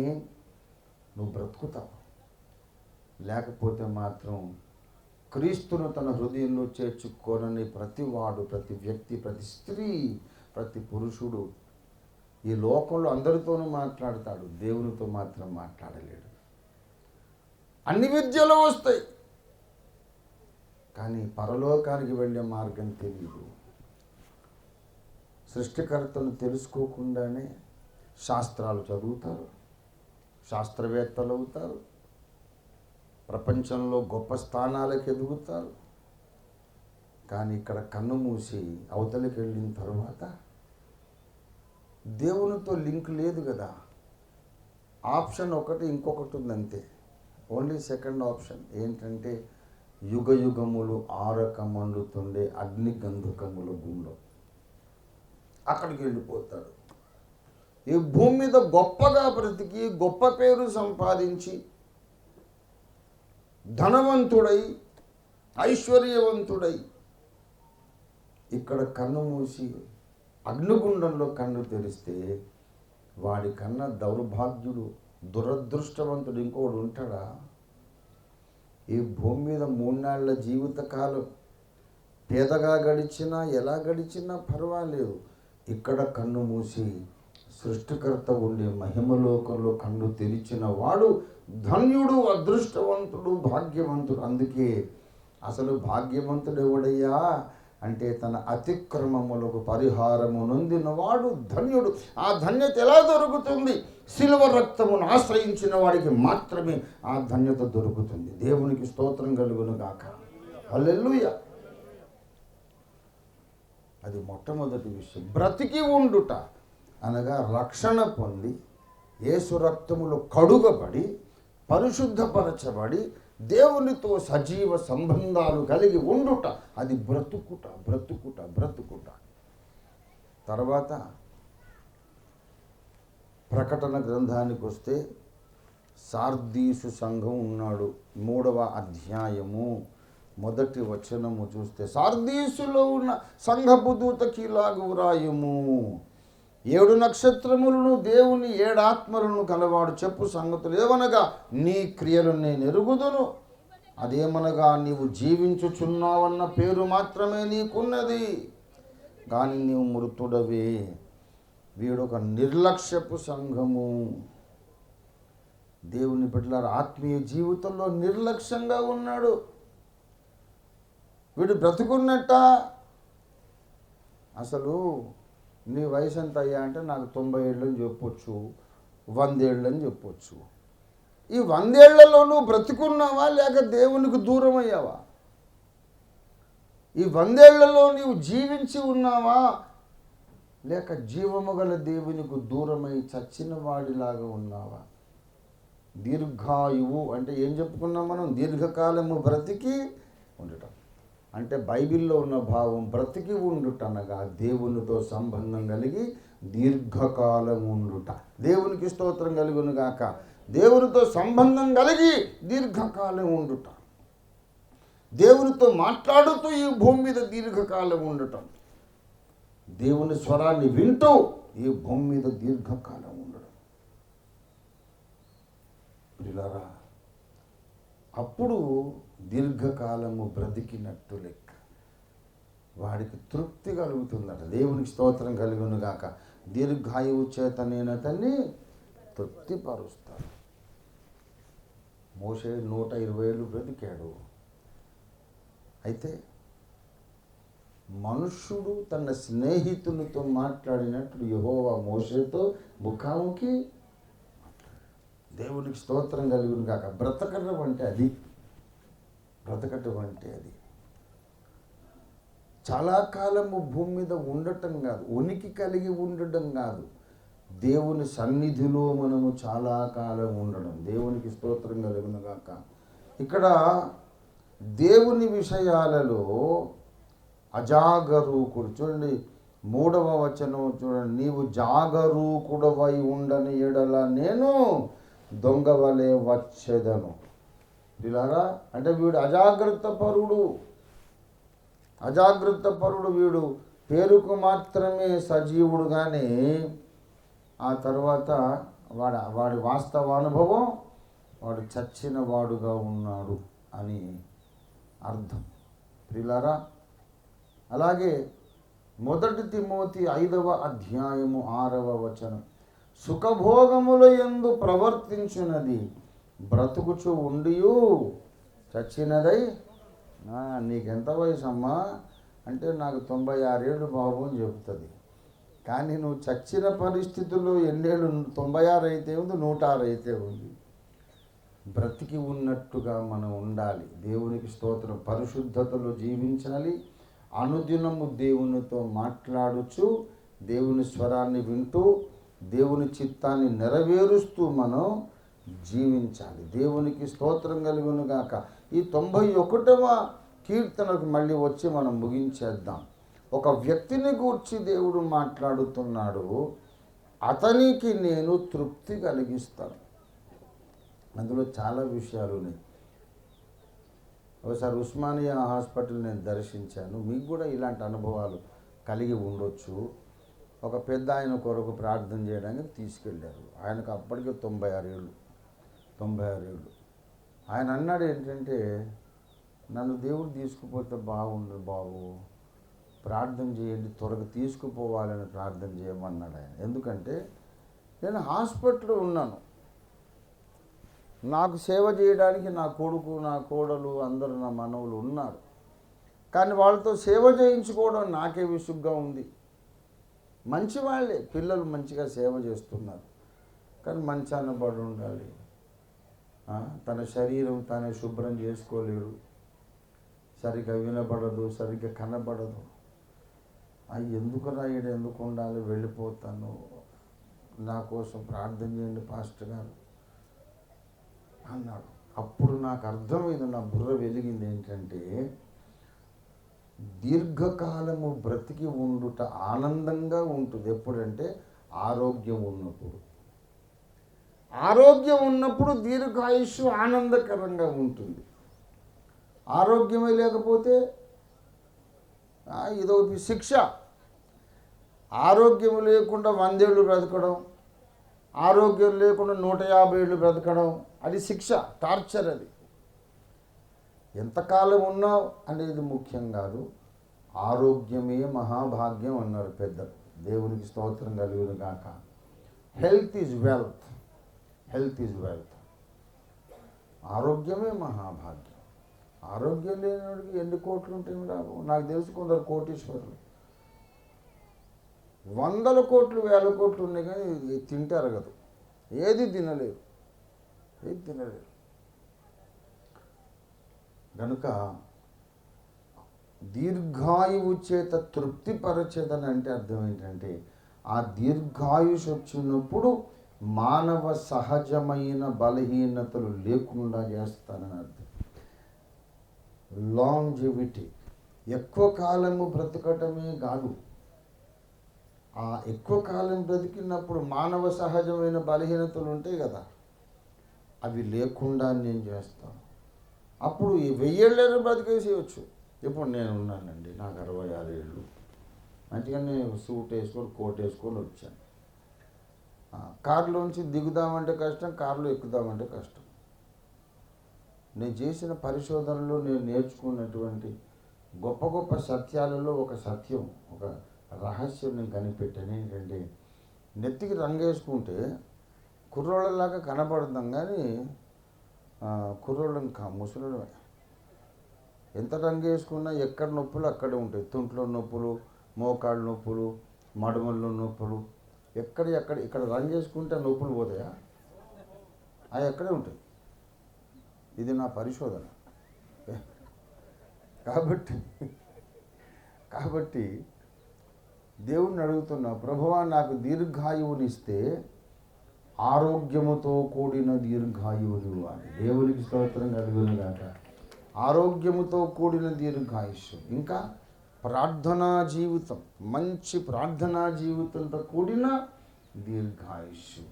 S1: నువ్వు బ్రతుకుతావు. లేకపోతే మాత్రం క్రీస్తును తన హృదయంలో చేర్చుకోనని ప్రతి వాడు, ప్రతి వ్యక్తి, ప్రతి స్త్రీ, ప్రతి పురుషుడు ఈ లోకంలో అందరితోనూ మాట్లాడతాడు, దేవునితో మాత్రం మాట్లాడలేడు. అన్ని విద్యలు వస్తాయి, కానీ పరలోకానికి వెళ్ళే మార్గం తెలియదు. సృష్టికర్తను తెలుసుకోకుండానే శాస్త్రాలు చదువుతారు, శాస్త్రవేత్తలు అవుతారు, ప్రపంచంలో గొప్ప స్థానాలకు ఎదుగుతారు. కానీ ఇక్కడ కన్ను మూసి అవతలికి వెళ్ళిన తర్వాత దేవునితో లింక్ లేదు కదా. ఆప్షన్ ఒకటి, ఇంకొకటి ఉంది అంతే. ఓన్లీ సెకండ్ ఆప్షన్ ఏంటంటే యుగ యుగములు ఆరక మండుతుండే అగ్ని గంధకముల గుండం, అక్కడికి వెళ్ళిపోతాడు. ఈ భూమి మీద గొప్పగా బ్రతికి గొప్ప పేరు సంపాదించి ధనవంతుడై ఐశ్వర్యవంతుడై ఇక్కడ కన్ను మూసి అగ్నిగుండంలో కన్ను తెరిస్తే వాడి కన్నా దౌర్భాగ్యుడు దురదృష్టవంతుడు ఇంకోడు ఉంటాడా? ఈ భూమి మీద 3 నెలల జీవితకాలం పేదగా గడిచినా ఎలా గడిచినా పర్వాలేదు, ఇక్కడ కన్ను మూసి సృష్టికర్త ఉండే మహిమలోకంలో కన్ను తెరిచిన వాడు ధన్యుడు, అదృష్టవంతుడు, భాగ్యవంతుడు. అందుకే అసలు భాగ్యవంతుడు ఎవడయ్యా అంటే తన అతిక్రమములకు పరిహారము నొందిన వాడు ధన్యుడు. ఆ ధన్యత ఎలా దొరుకుతుంది? శిలువ రక్తమును ఆశ్రయించిన వాడికి మాత్రమే ఆ ధన్యత దొరుకుతుంది. దేవునికి స్తోత్రం కలుగును గాక. హల్లెలూయా. అది మొట్టమొదటి విషయం. బ్రతికి ఉండుట అనగా రక్షణ పొంది యేసు రక్తములో కడుగబడి పరిశుద్ధపరచబడి దేవునితో సజీవ సంబంధాలు కలిగి ఉండుట, అది బ్రతుకుట బ్రతుకుట బ్రతుకుట. తర్వాత ప్రకటన గ్రంథానికి వస్తే సార్దీసు సంఘం ఉన్నాడు. 3వ అధ్యాయము 1వ వచనము చూస్తే సార్దీసులో ఉన్న సంఘపు దూతకి ఇలాగు వ్రాయుము, 7 నక్షత్రములను దేవుని 7 ఆత్మలను కలవాడు చెప్పు సంగతులు ఏవనగా నీ క్రియలు నేను ఎరుగుదును. అదేమనగా నీవు జీవించుచున్నావన్న పేరు మాత్రమే నీకున్నది, కానీ నీవు మృతుడవే. వీడొక నిర్లక్ష్యపు సంఘము. దేవుని బిడ్డలారా, ఆత్మీయ జీవితంలో నిర్లక్ష్యంగా ఉన్నాడు. వీడు బ్రతుకున్నట్ట. అసలు నీ వయసు ఎంత అయ్యా అంటే నాకు 90 ఏళ్ళని చెప్పొచ్చు, 100 ఏళ్ళని చెప్పొచ్చు. ఈ 100 ఏళ్లలో నువ్వు బ్రతుకున్నావా లేక దేవునికి దూరం అయ్యావా? ఈ 100 ఏళ్లలో నీవు జీవించి ఉన్నావా లేక జీవము గల దేవునికి దూరమై చచ్చిన వాడిలాగా ఉన్నావా? దీర్ఘాయువు అంటే ఏం చెప్పుకున్నాం మనం? దీర్ఘకాలము బ్రతికి ఉండటం అంటే బైబిల్లో ఉన్న భావం బ్రతికి ఉండుట అనగా దేవునితో సంబంధం కలిగి దీర్ఘకాలం ఉండుట. దేవునికి స్తోత్రం కలుగును గాక. దేవునితో సంబంధం కలిగి దీర్ఘకాలం ఉండుట, దేవునితో మాట్లాడుతూ ఈ భూమి మీద దీర్ఘకాలం ఉండటం, దేవుని స్వరాన్ని వింటూ ఈ భూమి మీద దీర్ఘకాలం ఉండడం. ప్రియులారా, అప్పుడు దీర్ఘకాలము బ్రతికినట్టు లెక్క. వాడికి తృప్తి కలుగుతుందట. దేవునికి స్తోత్రం కలుగును గాక. దీర్ఘాయువు చేత నేను అతన్ని తృప్తిపరుస్తాను. మోషే 120 ఏళ్ళు బ్రతికాడు. అయితే మనుష్యుడు తన స్నేహితునితో మాట్లాడినట్లు యెహోవా మోషేతో ముఖాముఖి. దేవునికి స్తోత్రం కలుగును గాక. బ్రతకడం అంటే అది. బ్రతకటం అంటే అది చాలా కాలము భూమి మీద ఉండటం కాదు, ఉనికి కలిగి ఉండటం కాదు, దేవుని సన్నిధిలో మనము చాలా కాలం ఉండడం. దేవునికి స్తోత్రం కలుగును గాక. ఇక్కడ దేవుని విషయాలలో అజాగరూకుడు. చూడండి 3వ వచనం చూడండి, నీవు జాగరూకుడవై ఉండని ఎడల నేను దొంగవలే వచ్చేదను. ఇలారా అంటే వీడు అజాగ్రత్త పరుడు. వీడు పేరుకు మాత్రమే సజీవుడు, కానీ ఆ తర్వాత వాడి వాస్తవ అనుభవం వాడు చచ్చిన వాడుగా ఉన్నాడు అని అర్థం. ప్రియులారా, అలాగే 1 తిమోతి 5వ అధ్యాయము 6వ వచనం, సుఖభోగముల యందు ప్రవర్తించున్నది బ్రతుకుచు ఉండియు చచ్చినదై. నీకెంత వయసు అమ్మా అంటే నాకు 96 ఏళ్ళు బాబు అని చెబుతుంది. కానీ నువ్వు చచ్చిన పరిస్థితుల్లో ఎన్నేళ్ళు? 96 అయితే ఉంది, 106 అయితే ఉంది. బ్రతికి ఉన్నట్టుగా మనం ఉండాలి. దేవునికి స్తోత్రం. పరిశుద్ధతలో జీవించాలి. అనుదినము దేవునితో మాట్లాడుచు దేవుని స్వరాన్ని వింటూ దేవుని చిత్తాన్ని నెరవేరుస్తూ మనం జీవించాలి. దేవునికి స్తోత్రం కలుగును గాక. ఈ 91వ కీర్తనకు మళ్ళీ వచ్చి మనం ముగించేద్దాం. ఒక వ్యక్తిని గూర్చి దేవుడు మాట్లాడుతున్నాడు. అతనికి నేను తృప్తి కలిగిస్తాను. అందులో చాలా విషయాలు ఉన్నాయి. ఒకసారి ఉస్మానియా హాస్పిటల్ నేను దర్శించాను. మీకు కూడా ఇలాంటి అనుభవాలు కలిగి ఉండొచ్చు. ఒక పెద్ద ఆయన కొరకు ప్రార్థన చేయడానికి తీసుకెళ్ళారు. ఆయనకు అప్పటికే 96 ఏళ్ళు. ఆయన అన్నాడు ఏంటంటే, నన్ను దేవుడు తీసుకుపోతే బాగుండు బాబు, ప్రార్థన చేయండి, త్వరగా తీసుకుపోవాలని ప్రార్థన చేయమన్నాడు ఆయన. ఎందుకంటే నేను హాస్పిటల్లో ఉన్నాను. నాకు సేవ చేయడానికి నా కొడుకు, నా కోడలు, అందరూ నా మనవులు ఉన్నారు. కానీ వాళ్ళతో సేవ చేయించుకోవడం నాకే విసుగ్గా ఉంది. మంచి వాళ్ళే, పిల్లలు మంచిగా సేవ చేస్తున్నారు. కానీ మంచాన పడి ఉండాలి. తన శరీరం తానే శుభ్రం చేసుకోలేడు. సరిగ్గా వినబడదు, సరిగ్గా కనబడదు. ఎందుకు రాయడు, ఎందుకు ఉండాలి, వెళ్ళిపోతాను, నా కోసం ప్రార్థన చేయండి పాస్టర్ గారు అన్నాడు. అప్పుడు నాకు అర్థమైంది, నా బుర్ర వెలిగింది ఏంటంటే, దీర్ఘకాలము బ్రతికి ఉండుట ఆనందంగా ఉంటుంది. ఎప్పుడంటే ఆరోగ్యం ఉన్నప్పుడు. ఆరోగ్యం ఉన్నప్పుడు దీర్ఘాయుష్షు ఆనందకరంగా ఉంటుంది. ఆరోగ్యమే లేకపోతే ఇదొక శిక్ష. ఆరోగ్యం లేకుండా 100 ఏళ్ళు బ్రతకడం, ఆరోగ్యం లేకుండా 150 ఏళ్ళు బ్రతకడం, అది శిక్ష, టార్చర్. అది ఎంతకాలం ఉన్నావు అనేది ముఖ్యం కాదు, ఆరోగ్యమే మహాభాగ్యం అన్నారు పెద్దలు. దేవునికి స్తోత్రం కలుగును గాక. Health is wealth. ఆరోగ్యమే మహాభాగ్యం. ఆరోగ్యం లేనివాడికి ఎన్ని కోట్లు ఉంటాయి రావు. నాకు తెలుసు కొందరు కోటీశ్వరులు 100 కోట్లు 1000 కోట్లు ఉన్నాయి, కానీ తింటారు కదా, ఏది తినలేరు. కనుక దీర్ఘాయువు చేత తృప్తిపరచేదని అంటే అర్థం ఏంటంటే, ఆ దీర్ఘాయుష్ వచ్చినప్పుడు మానవ సహజమైన బలహీనతలు లేకుండా చేస్తానని అర్థం. లాంజివిటీ, ఎక్కువ కాలము బ్రతకటమే కాదు, ఆ ఎక్కువ కాలం బ్రతికినప్పుడు మానవ సహజమైన బలహీనతలు ఉంటాయి కదా, అవి లేకుండా నేను చేస్తాను. అప్పుడు ఈ 1000 ఏళ్ళైనా బ్రతికేసేయచ్చు. ఇప్పుడు నేను ఉన్నానండి, నాకు 66 ఏళ్ళు, మంచిగానే సూట్ వేసుకొని కోట్ వేసుకొని వచ్చాను. కారులోంచి దిగుదామంటే కష్టం, కారులో ఎక్కుదామంటే కష్టం. నేను చేసిన పరిశోధనలో నేను నేర్చుకున్నటువంటి గొప్ప గొప్ప సత్యాలలో ఒక సత్యం, ఒక రహస్యం నేను కనిపెట్టాను. ఏంటంటే, నెత్తికి రంగేసుకుంటే కుర్రోళ్ళలాగా కనపడతాం, కానీ కుర్రోళ్ళం ముసలిమే. ఎంత రంగేసుకున్నా ఎక్కడ నొప్పులు అక్కడే ఉంటాయి. తుంట్లో నొప్పులు, మోకాళ్ళ నొప్పులు, మడుమల్లో నొప్పులు, ఇక్కడ రంగేసుకుంటే నొప్పులు పోతాయా? అవి ఎక్కడే ఉంటాయి. ఇది నా పరిశోధన. కాబట్టి దేవుణ్ణి అడుగుతున్నా, ప్రభువా నాకు దీర్ఘాయువునిస్తే ఆరోగ్యముతో కూడిన దీర్ఘాయువులు అని. దేవునికి స్తోత్రం కలుగును గాక. ఆరోగ్యముతో కూడిన దీర్ఘాయుష్షు, ఇంకా ప్రార్థనా జీవితం, మంచి ప్రార్థనా జీవితంతో కూడిన దీర్ఘాయుష్షు,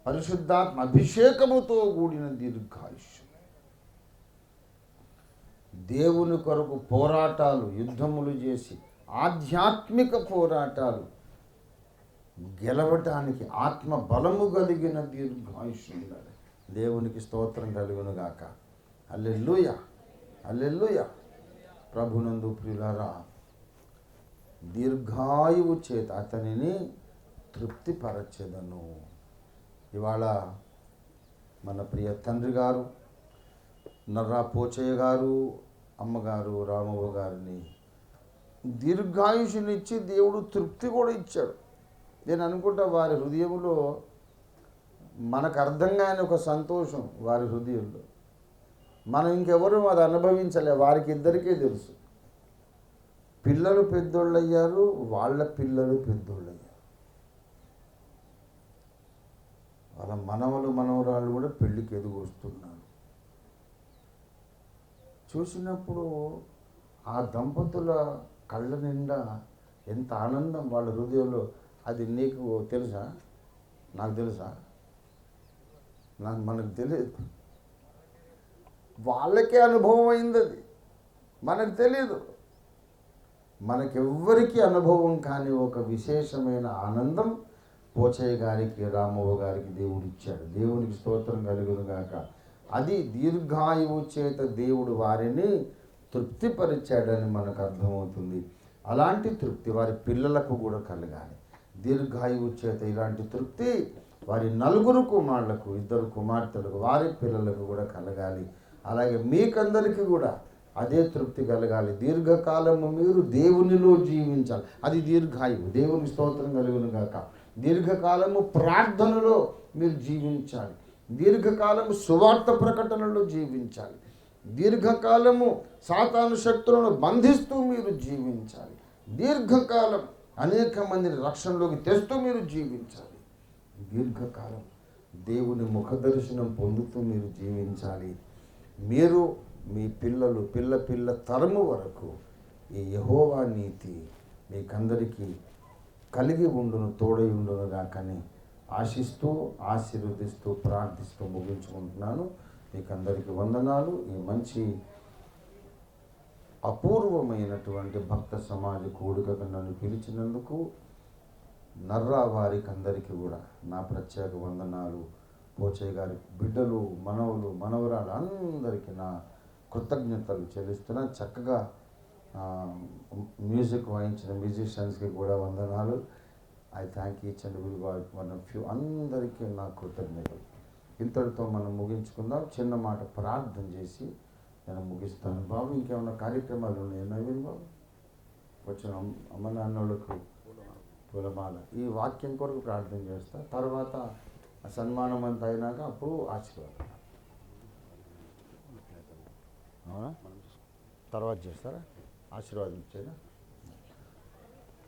S1: పరిశుద్ధాత్మ అభిషేకముతో కూడిన దీర్ఘాయుష్షు, దేవుని కొరకు పోరాటాలు, యుద్ధములు చేసి ఆధ్యాత్మిక పోరాటాలు గెలవటానికి ఆత్మ బలము కలిగిన దీర్ఘాయుష్షు ఉండాలి. దేవునికి స్తోత్రం కలుగును గాక. హల్లెలూయా, హల్లెలూయా. ప్రభునందు ప్రియులారా, దీర్ఘాయువు చేత అతనిని తృప్తిపరచెదను. ఇవాళ మన ప్రియ తండ్రి గారు నర్రా పోచయ్య గారు, అమ్మగారు రామవ్వ గారిని దీర్ఘాయుషునిచ్చి దేవుడు తృప్తి కూడా ఇచ్చాడు. నేను అనుకుంటా వారి హృదయంలో మనకు అర్థం కాని ఒక సంతోషం వారి హృదయంలో. మనం ఇంకెవరూ అది అనుభవించలే, వారికి ఇద్దరికే తెలుసు. పిల్లలు పెద్దోళ్ళు అయ్యారు, వాళ్ళ పిల్లలు పెద్దోళ్ళు అయ్యారు. వాళ్ళ మనవలు మనవరాళ్ళు కూడా పెళ్ళికి ఎదుగు వస్తున్నారు. చూసినప్పుడు ఆ దంపతుల కళ్ళ నిండా ఎంత ఆనందం వాళ్ళ హృదయంలో. అది నీకు తెలుసా? నాకు తెలుసా? మనకు తెలియదు. వాళ్ళకే అనుభవం అయింది, అది మనకు తెలియదు. మనకెవ్వరికీ అనుభవం కాని ఒక విశేషమైన ఆనందం పోచయ్య గారికి, రామవ్వ గారికి దేవుడు ఇచ్చాడు. దేవునికి స్తోత్రం కలుగును గాక. అది దీర్ఘాయువు చేత దేవుడు వారిని తృప్తిపరిచాడని మనకు అర్థమవుతుంది. అలాంటి తృప్తి వారి పిల్లలకు కూడా కలగాలి. దీర్ఘాయువు చేత ఇలాంటి తృప్తి వారి 4 కుమారులకు, 2 కుమార్తెలకు, వారి పిల్లలకు కూడా కలగాలి. అలాగే మీకందరికీ కూడా అదే తృప్తి కలగాలి. దీర్ఘకాలము మీరు దేవునిలో జీవించాలి. అది దీర్ఘాయువు. దేవుని స్తోత్రం కలుగును గాక. దీర్ఘకాలము ప్రార్థనలో మీరు జీవించాలి. దీర్ఘకాలము సువార్త ప్రకటనలో జీవించాలి. దీర్ఘకాలము సాతాను శక్తులను బంధిస్తూ మీరు జీవించాలి. దీర్ఘకాలం అనేక మందిని రక్షణలోకి తెస్తూ మీరు జీవించాలి. దీర్ఘకాలం దేవుని ముఖదర్శనం పొందుతూ మీరు జీవించాలి. మీరు మీ పిల్లలు పిల్ల తరము వరకు ఈ యెహోవా నీతి మీకందరికీ కలిగి ఉండును, తోడై ఉండును గాకని ఆశిస్తూ, ఆశీర్వదిస్తూ, ప్రార్థిస్తూ ముగించుకుంటున్నాను. మీకందరికీ వందనాలు. ఈ మంచి అపూర్వమైనటువంటి భక్త సమాజ కూడికకు నన్ను పిలిచినందుకు నర్రా వారికి అందరికీ కూడా నా ప్రత్యేక వందనాలు. పోచయ్య గారి బిడ్డలు, మనవలు, మనవరాలు అందరికీ నా కృతజ్ఞతలు చెల్లిస్తున్నా. చక్కగా మ్యూజిక్ వాయించిన మ్యూజిషియన్స్కి కూడా వందనాలు. I thank each and will one of you. అందరికీ నా కృతజ్ఞతలు. ఇంతటితో మనం ముగించుకుందాం. చిన్న మాట ప్రార్థన చేసి నేను ముగిస్తాను. బాబు ఇంకేమైనా కార్యక్రమాలు ఉన్నాయి నవీన్ బాబు? వచ్చిన అమ్మ నాన్నోళ్ళకు పూలమాల ఈ వాక్యం కొరకు ప్రార్థన చేస్తా. తర్వాత సన్మానం అంతా అయినాక అప్పుడు ఆశీర్వాదం. అవునా? తర్వాత చేస్తారా? ఆశీర్వాదం ఇచ్చేదా?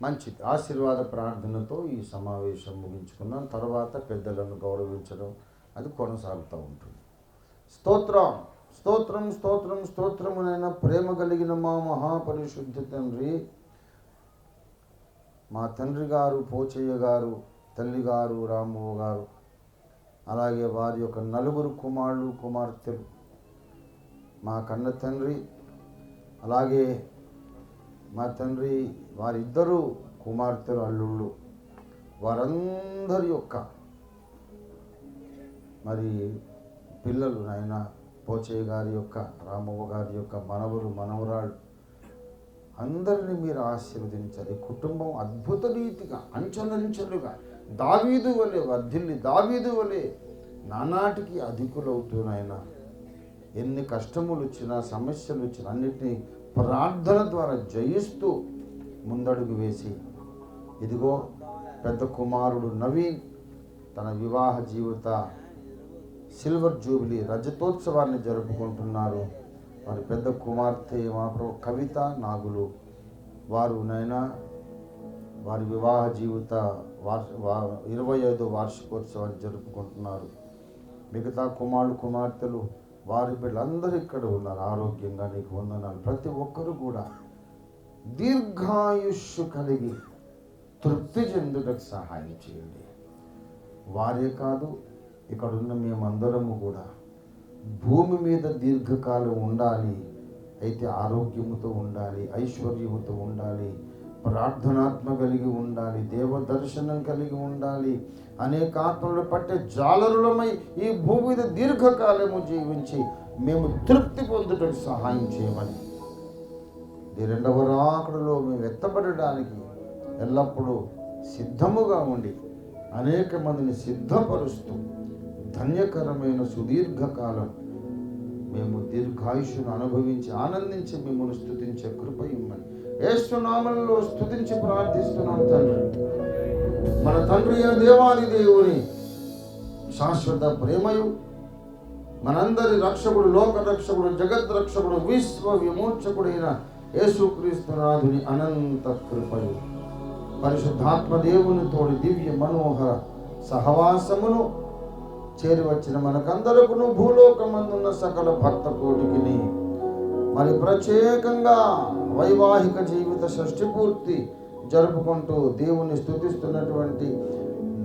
S1: మంచిది. ఆశీర్వాద ప్రార్థనతో ఈ సమావేశం ముగించుకున్నాం. తర్వాత పెద్దలను గౌరవించడం అది కొనసాగుతూ ఉంటుంది. స్తోత్రం, స్తోత్రం, స్తోత్రం, స్తోత్రమునైనా ప్రేమ కలిగిన మా మహాపరిశుద్ధ తండ్రి, మా తండ్రి గారు పోచయ్య గారు, తల్లి గారు రామవ్వ గారు, అలాగే వారి యొక్క 4 కుమారులు కుమార్తెలు, మా కన్న తండ్రి, అలాగే మా తండ్రి వారి 2 కుమార్తెలు అల్లుళ్ళు, వారందరి యొక్క మరి పిల్లలు నాయన పోచయ్య గారి యొక్క, రామవ్వ గారి యొక్క మనవరు మనవరాళ్ళు అందరినీ మీరు ఆశీర్వదించాలి. కుటుంబం అద్భుత రీతిగా అంచెలంచెలుగా దావీదు వలె వర్ధిల్లి, దావీదు వలె నానాటికి అధికులవుతున్నాయన. ఎన్ని కష్టములు వచ్చినా, సమస్యలు వచ్చినా అన్నిటినీ ప్రార్థన ద్వారా జయిస్తూ ముందడుగు వేసి, ఇదిగో పెద్ద కుమారుడు నవీన్ తన వివాహ జీవిత సిల్వర్ జూబిలీ రజతోత్సవాన్ని జరుపుకుంటున్నారు. వారి పెద్ద కుమార్తె మా కవిత నాగులు, వారు నైనా వారి వివాహ జీవిత 25వ వార్షికోత్సవాన్ని జరుపుకుంటున్నారు. మిగతా కుమారులు కుమార్తెలు వారి బిడ్డలందరూ ఇక్కడ ఉన్నారు. ఆరోగ్యంగా నీకు వందనాలు. ప్రతి ఒక్కరూ కూడా దీర్ఘాయుష్షు కలిగి తృప్తి చెందుటకు సహాయం చేయండి. వారే కాదు, ఇక్కడున్న మేమందరము కూడా భూమి మీద దీర్ఘకాలం ఉండాలి. అయితే ఆరోగ్యముతో ఉండాలి, ఐశ్వర్యముతో ఉండాలి, ప్రార్థనాత్మ కలిగి ఉండాలి, దేవ దర్శనం కలిగి ఉండాలి. అనేక ఆత్మలు పట్టే జాలరులమై ఈ భూమి మీద దీర్ఘకాలము జీవించి మేము తృప్తి పొందుటకు సహాయం చేయమని, ఈ 2వ రాకడలో మేము ఎత్తబడడానికి ఎల్లప్పుడూ సిద్ధముగా ఉండి అనేక మందిని సిద్ధపరుస్తూ ధన్యకరమైన సుదీర్ఘకాలం మేము దీర్ఘాయుష్ను అనుభవించి ఆనందించి మిమ్మల్ని స్తుతించే కృప ఇమ్మని యేసు నామములో స్తుతించి ప్రార్థిస్తున్నాం తండ్రి. మన తండ్రి అయిన దేవాది దేవుని శాశ్వత ప్రేమయు, మనందరి రక్షకుడు, లోక రక్షకుడు, జగత్ రక్షకుడు, విశ్వ విమోచకుడైన యేసుక్రీస్తు నాథుని అనంత కృపయు, పరిశుద్ధాత్మ దేవుని తోడి దివ్య మనోహర సహవాసమును చేరి వచ్చిన మనకందరకును భూలోకమందున్న సకల భక్త కోటికిని మరి ప్రత్యేకంగా వైవాహిక జీవిత షష్ఠి పూర్తి జరుపుకుంటూ దేవుని స్తుతిస్తున్నటువంటి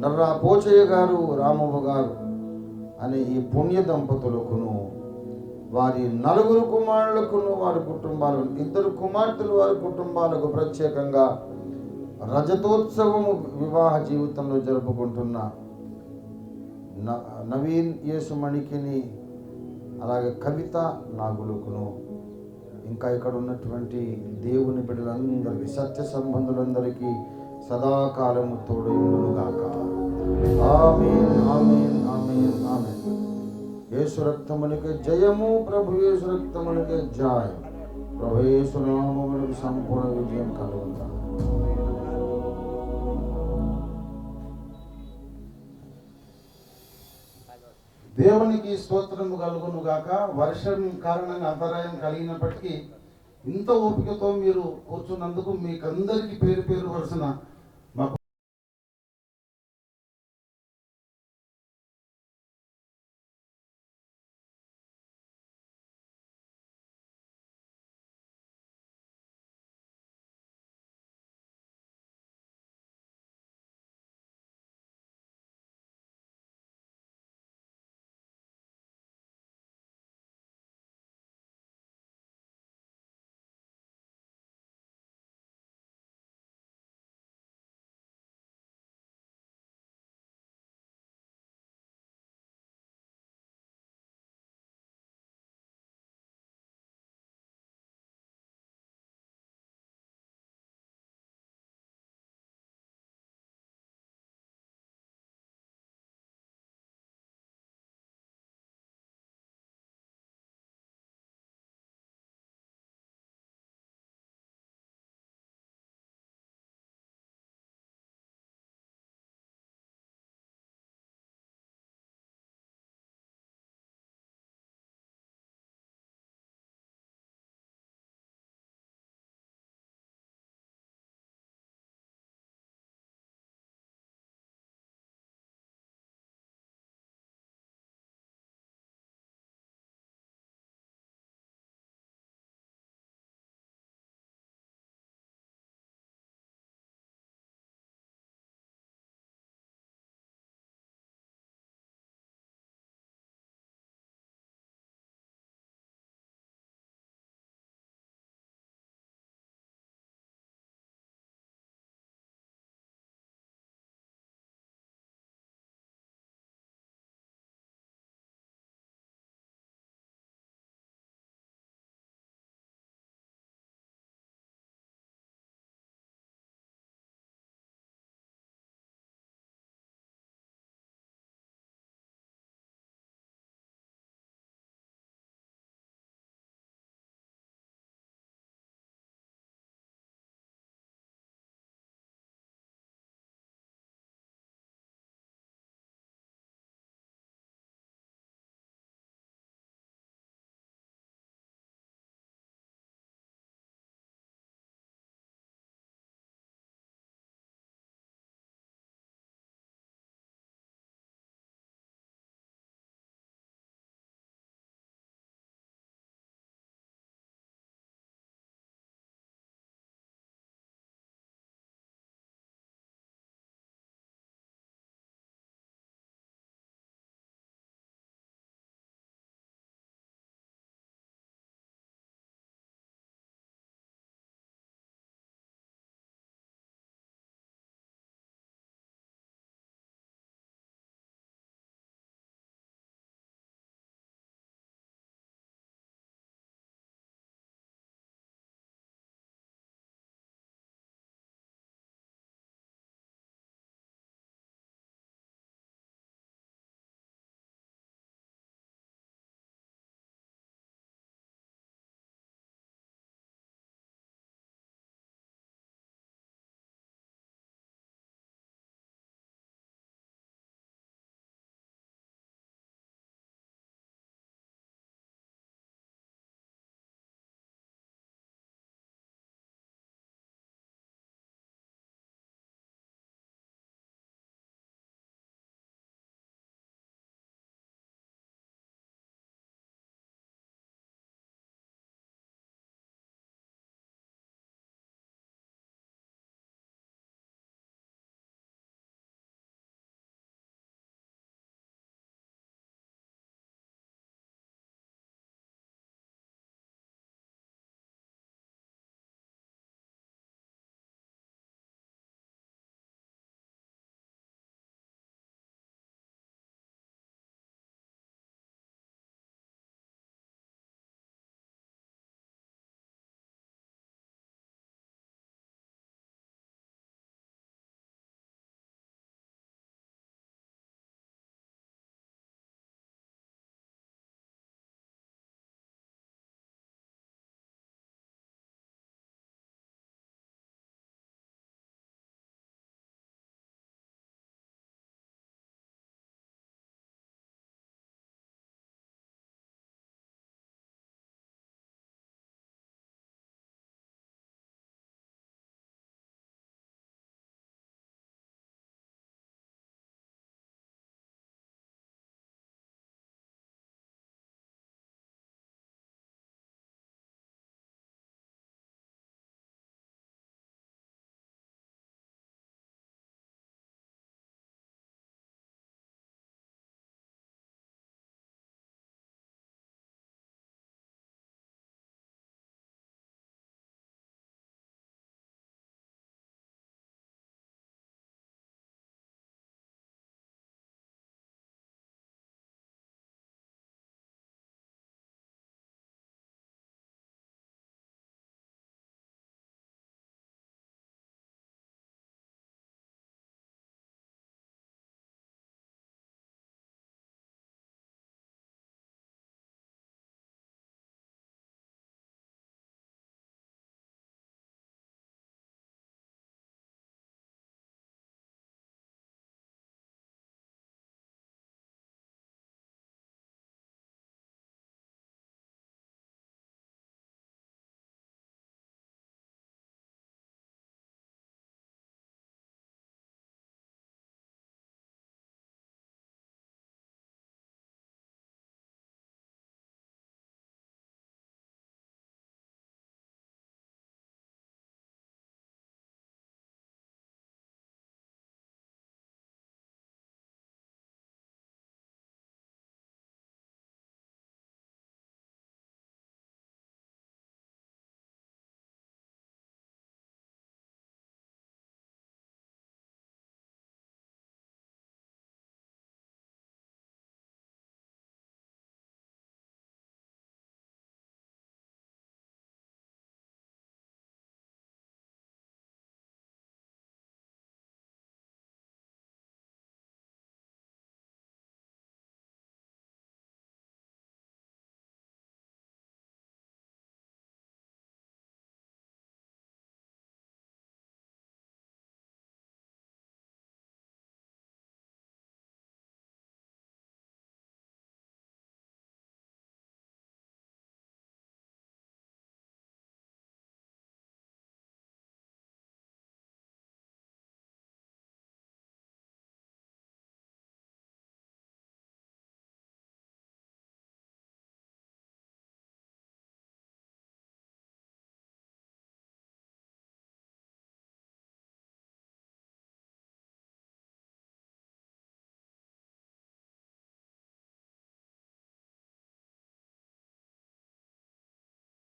S1: నర్రా పోచయ్య గారు, రామవ్వ గారు అనే ఈ పుణ్య దంపతులకును వారి 4 కుమారులకును వారి కుటుంబాలకు, 2 కుమార్తెలు వారి కుటుంబాలకు ప్రత్యేకంగా రజతోత్సవము వివాహ జీవితంలో జరుపుకుంటున్న నవీన్ యేసుమణికిని, అలాగే కవిత నాగులుకును, ఇంకా ఇక్కడ ఉన్నటువంటి దేవుని బిడ్డలందరికీ, సత్య సంబంధులందరికీ సదాకాలము తోడయుండునుగాక. ఆమేన్, ఆమేన్, ఆమేన్, ఆమేన్. యేసు రక్తమునికే జయము, ప్రభు యేసు రక్తమునికే జయం. ప్రభు యేసు నామమునకు సంపూర్ణ విజయం కలుగును.
S2: దేవునికి స్తోత్రము కలుగును గాక. వర్షం కారణంగా అంతరాయం కలిగినప్పటికీ ఇంత ఓపికతో మీరు కూర్చున్నందుకు మీకందరికీ పేరు పేరు వరుసన మాకు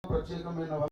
S2: ప్రత్యేకమైన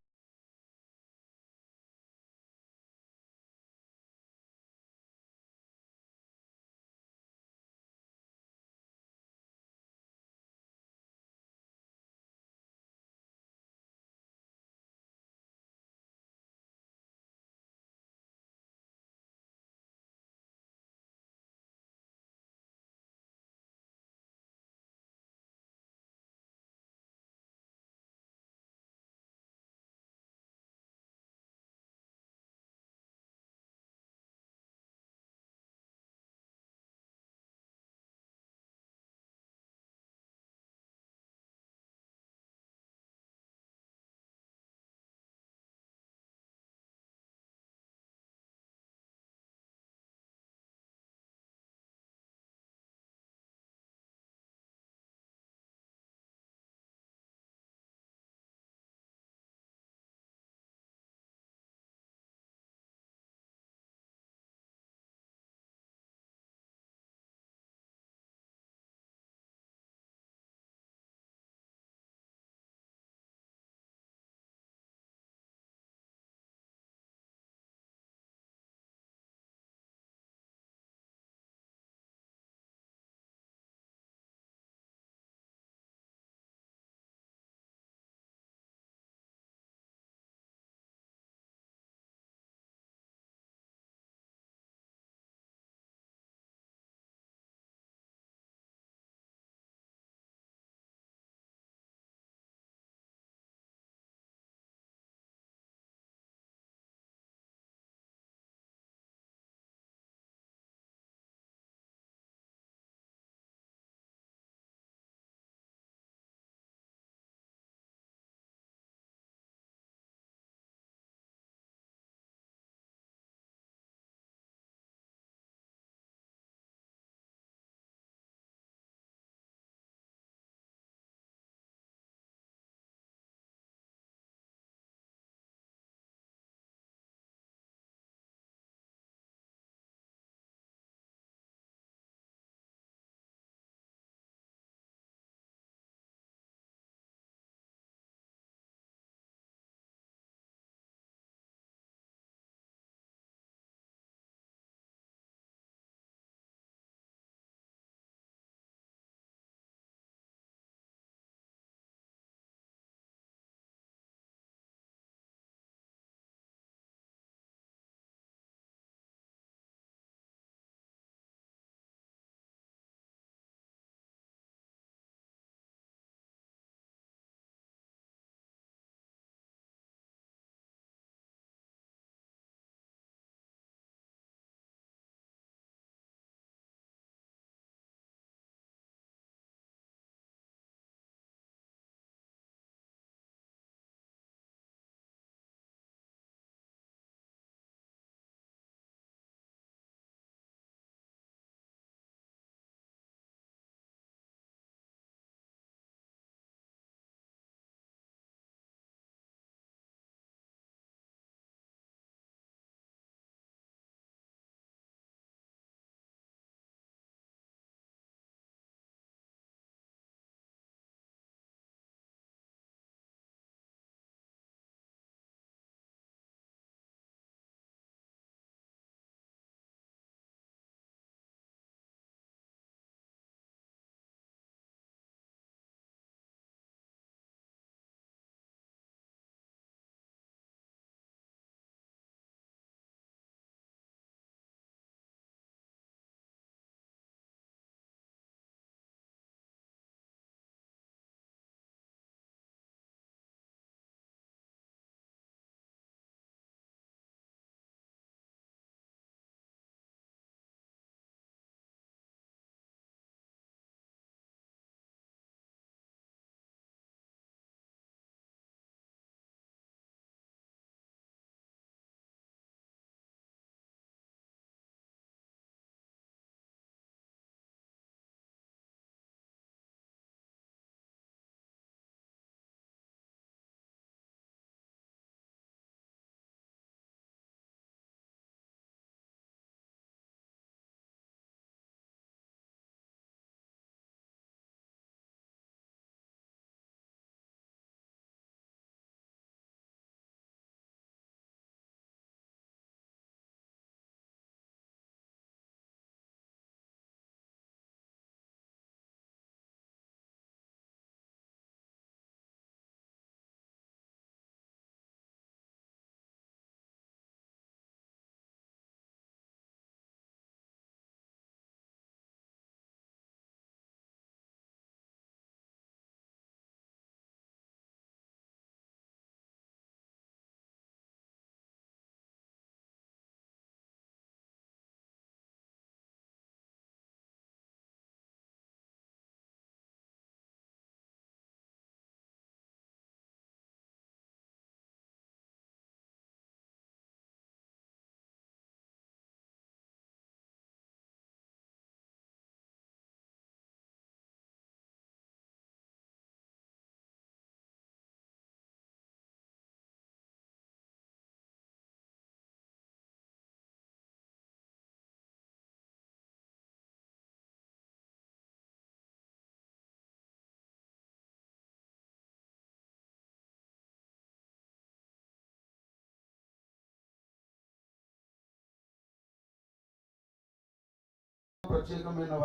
S2: ప్రత్యేకమైన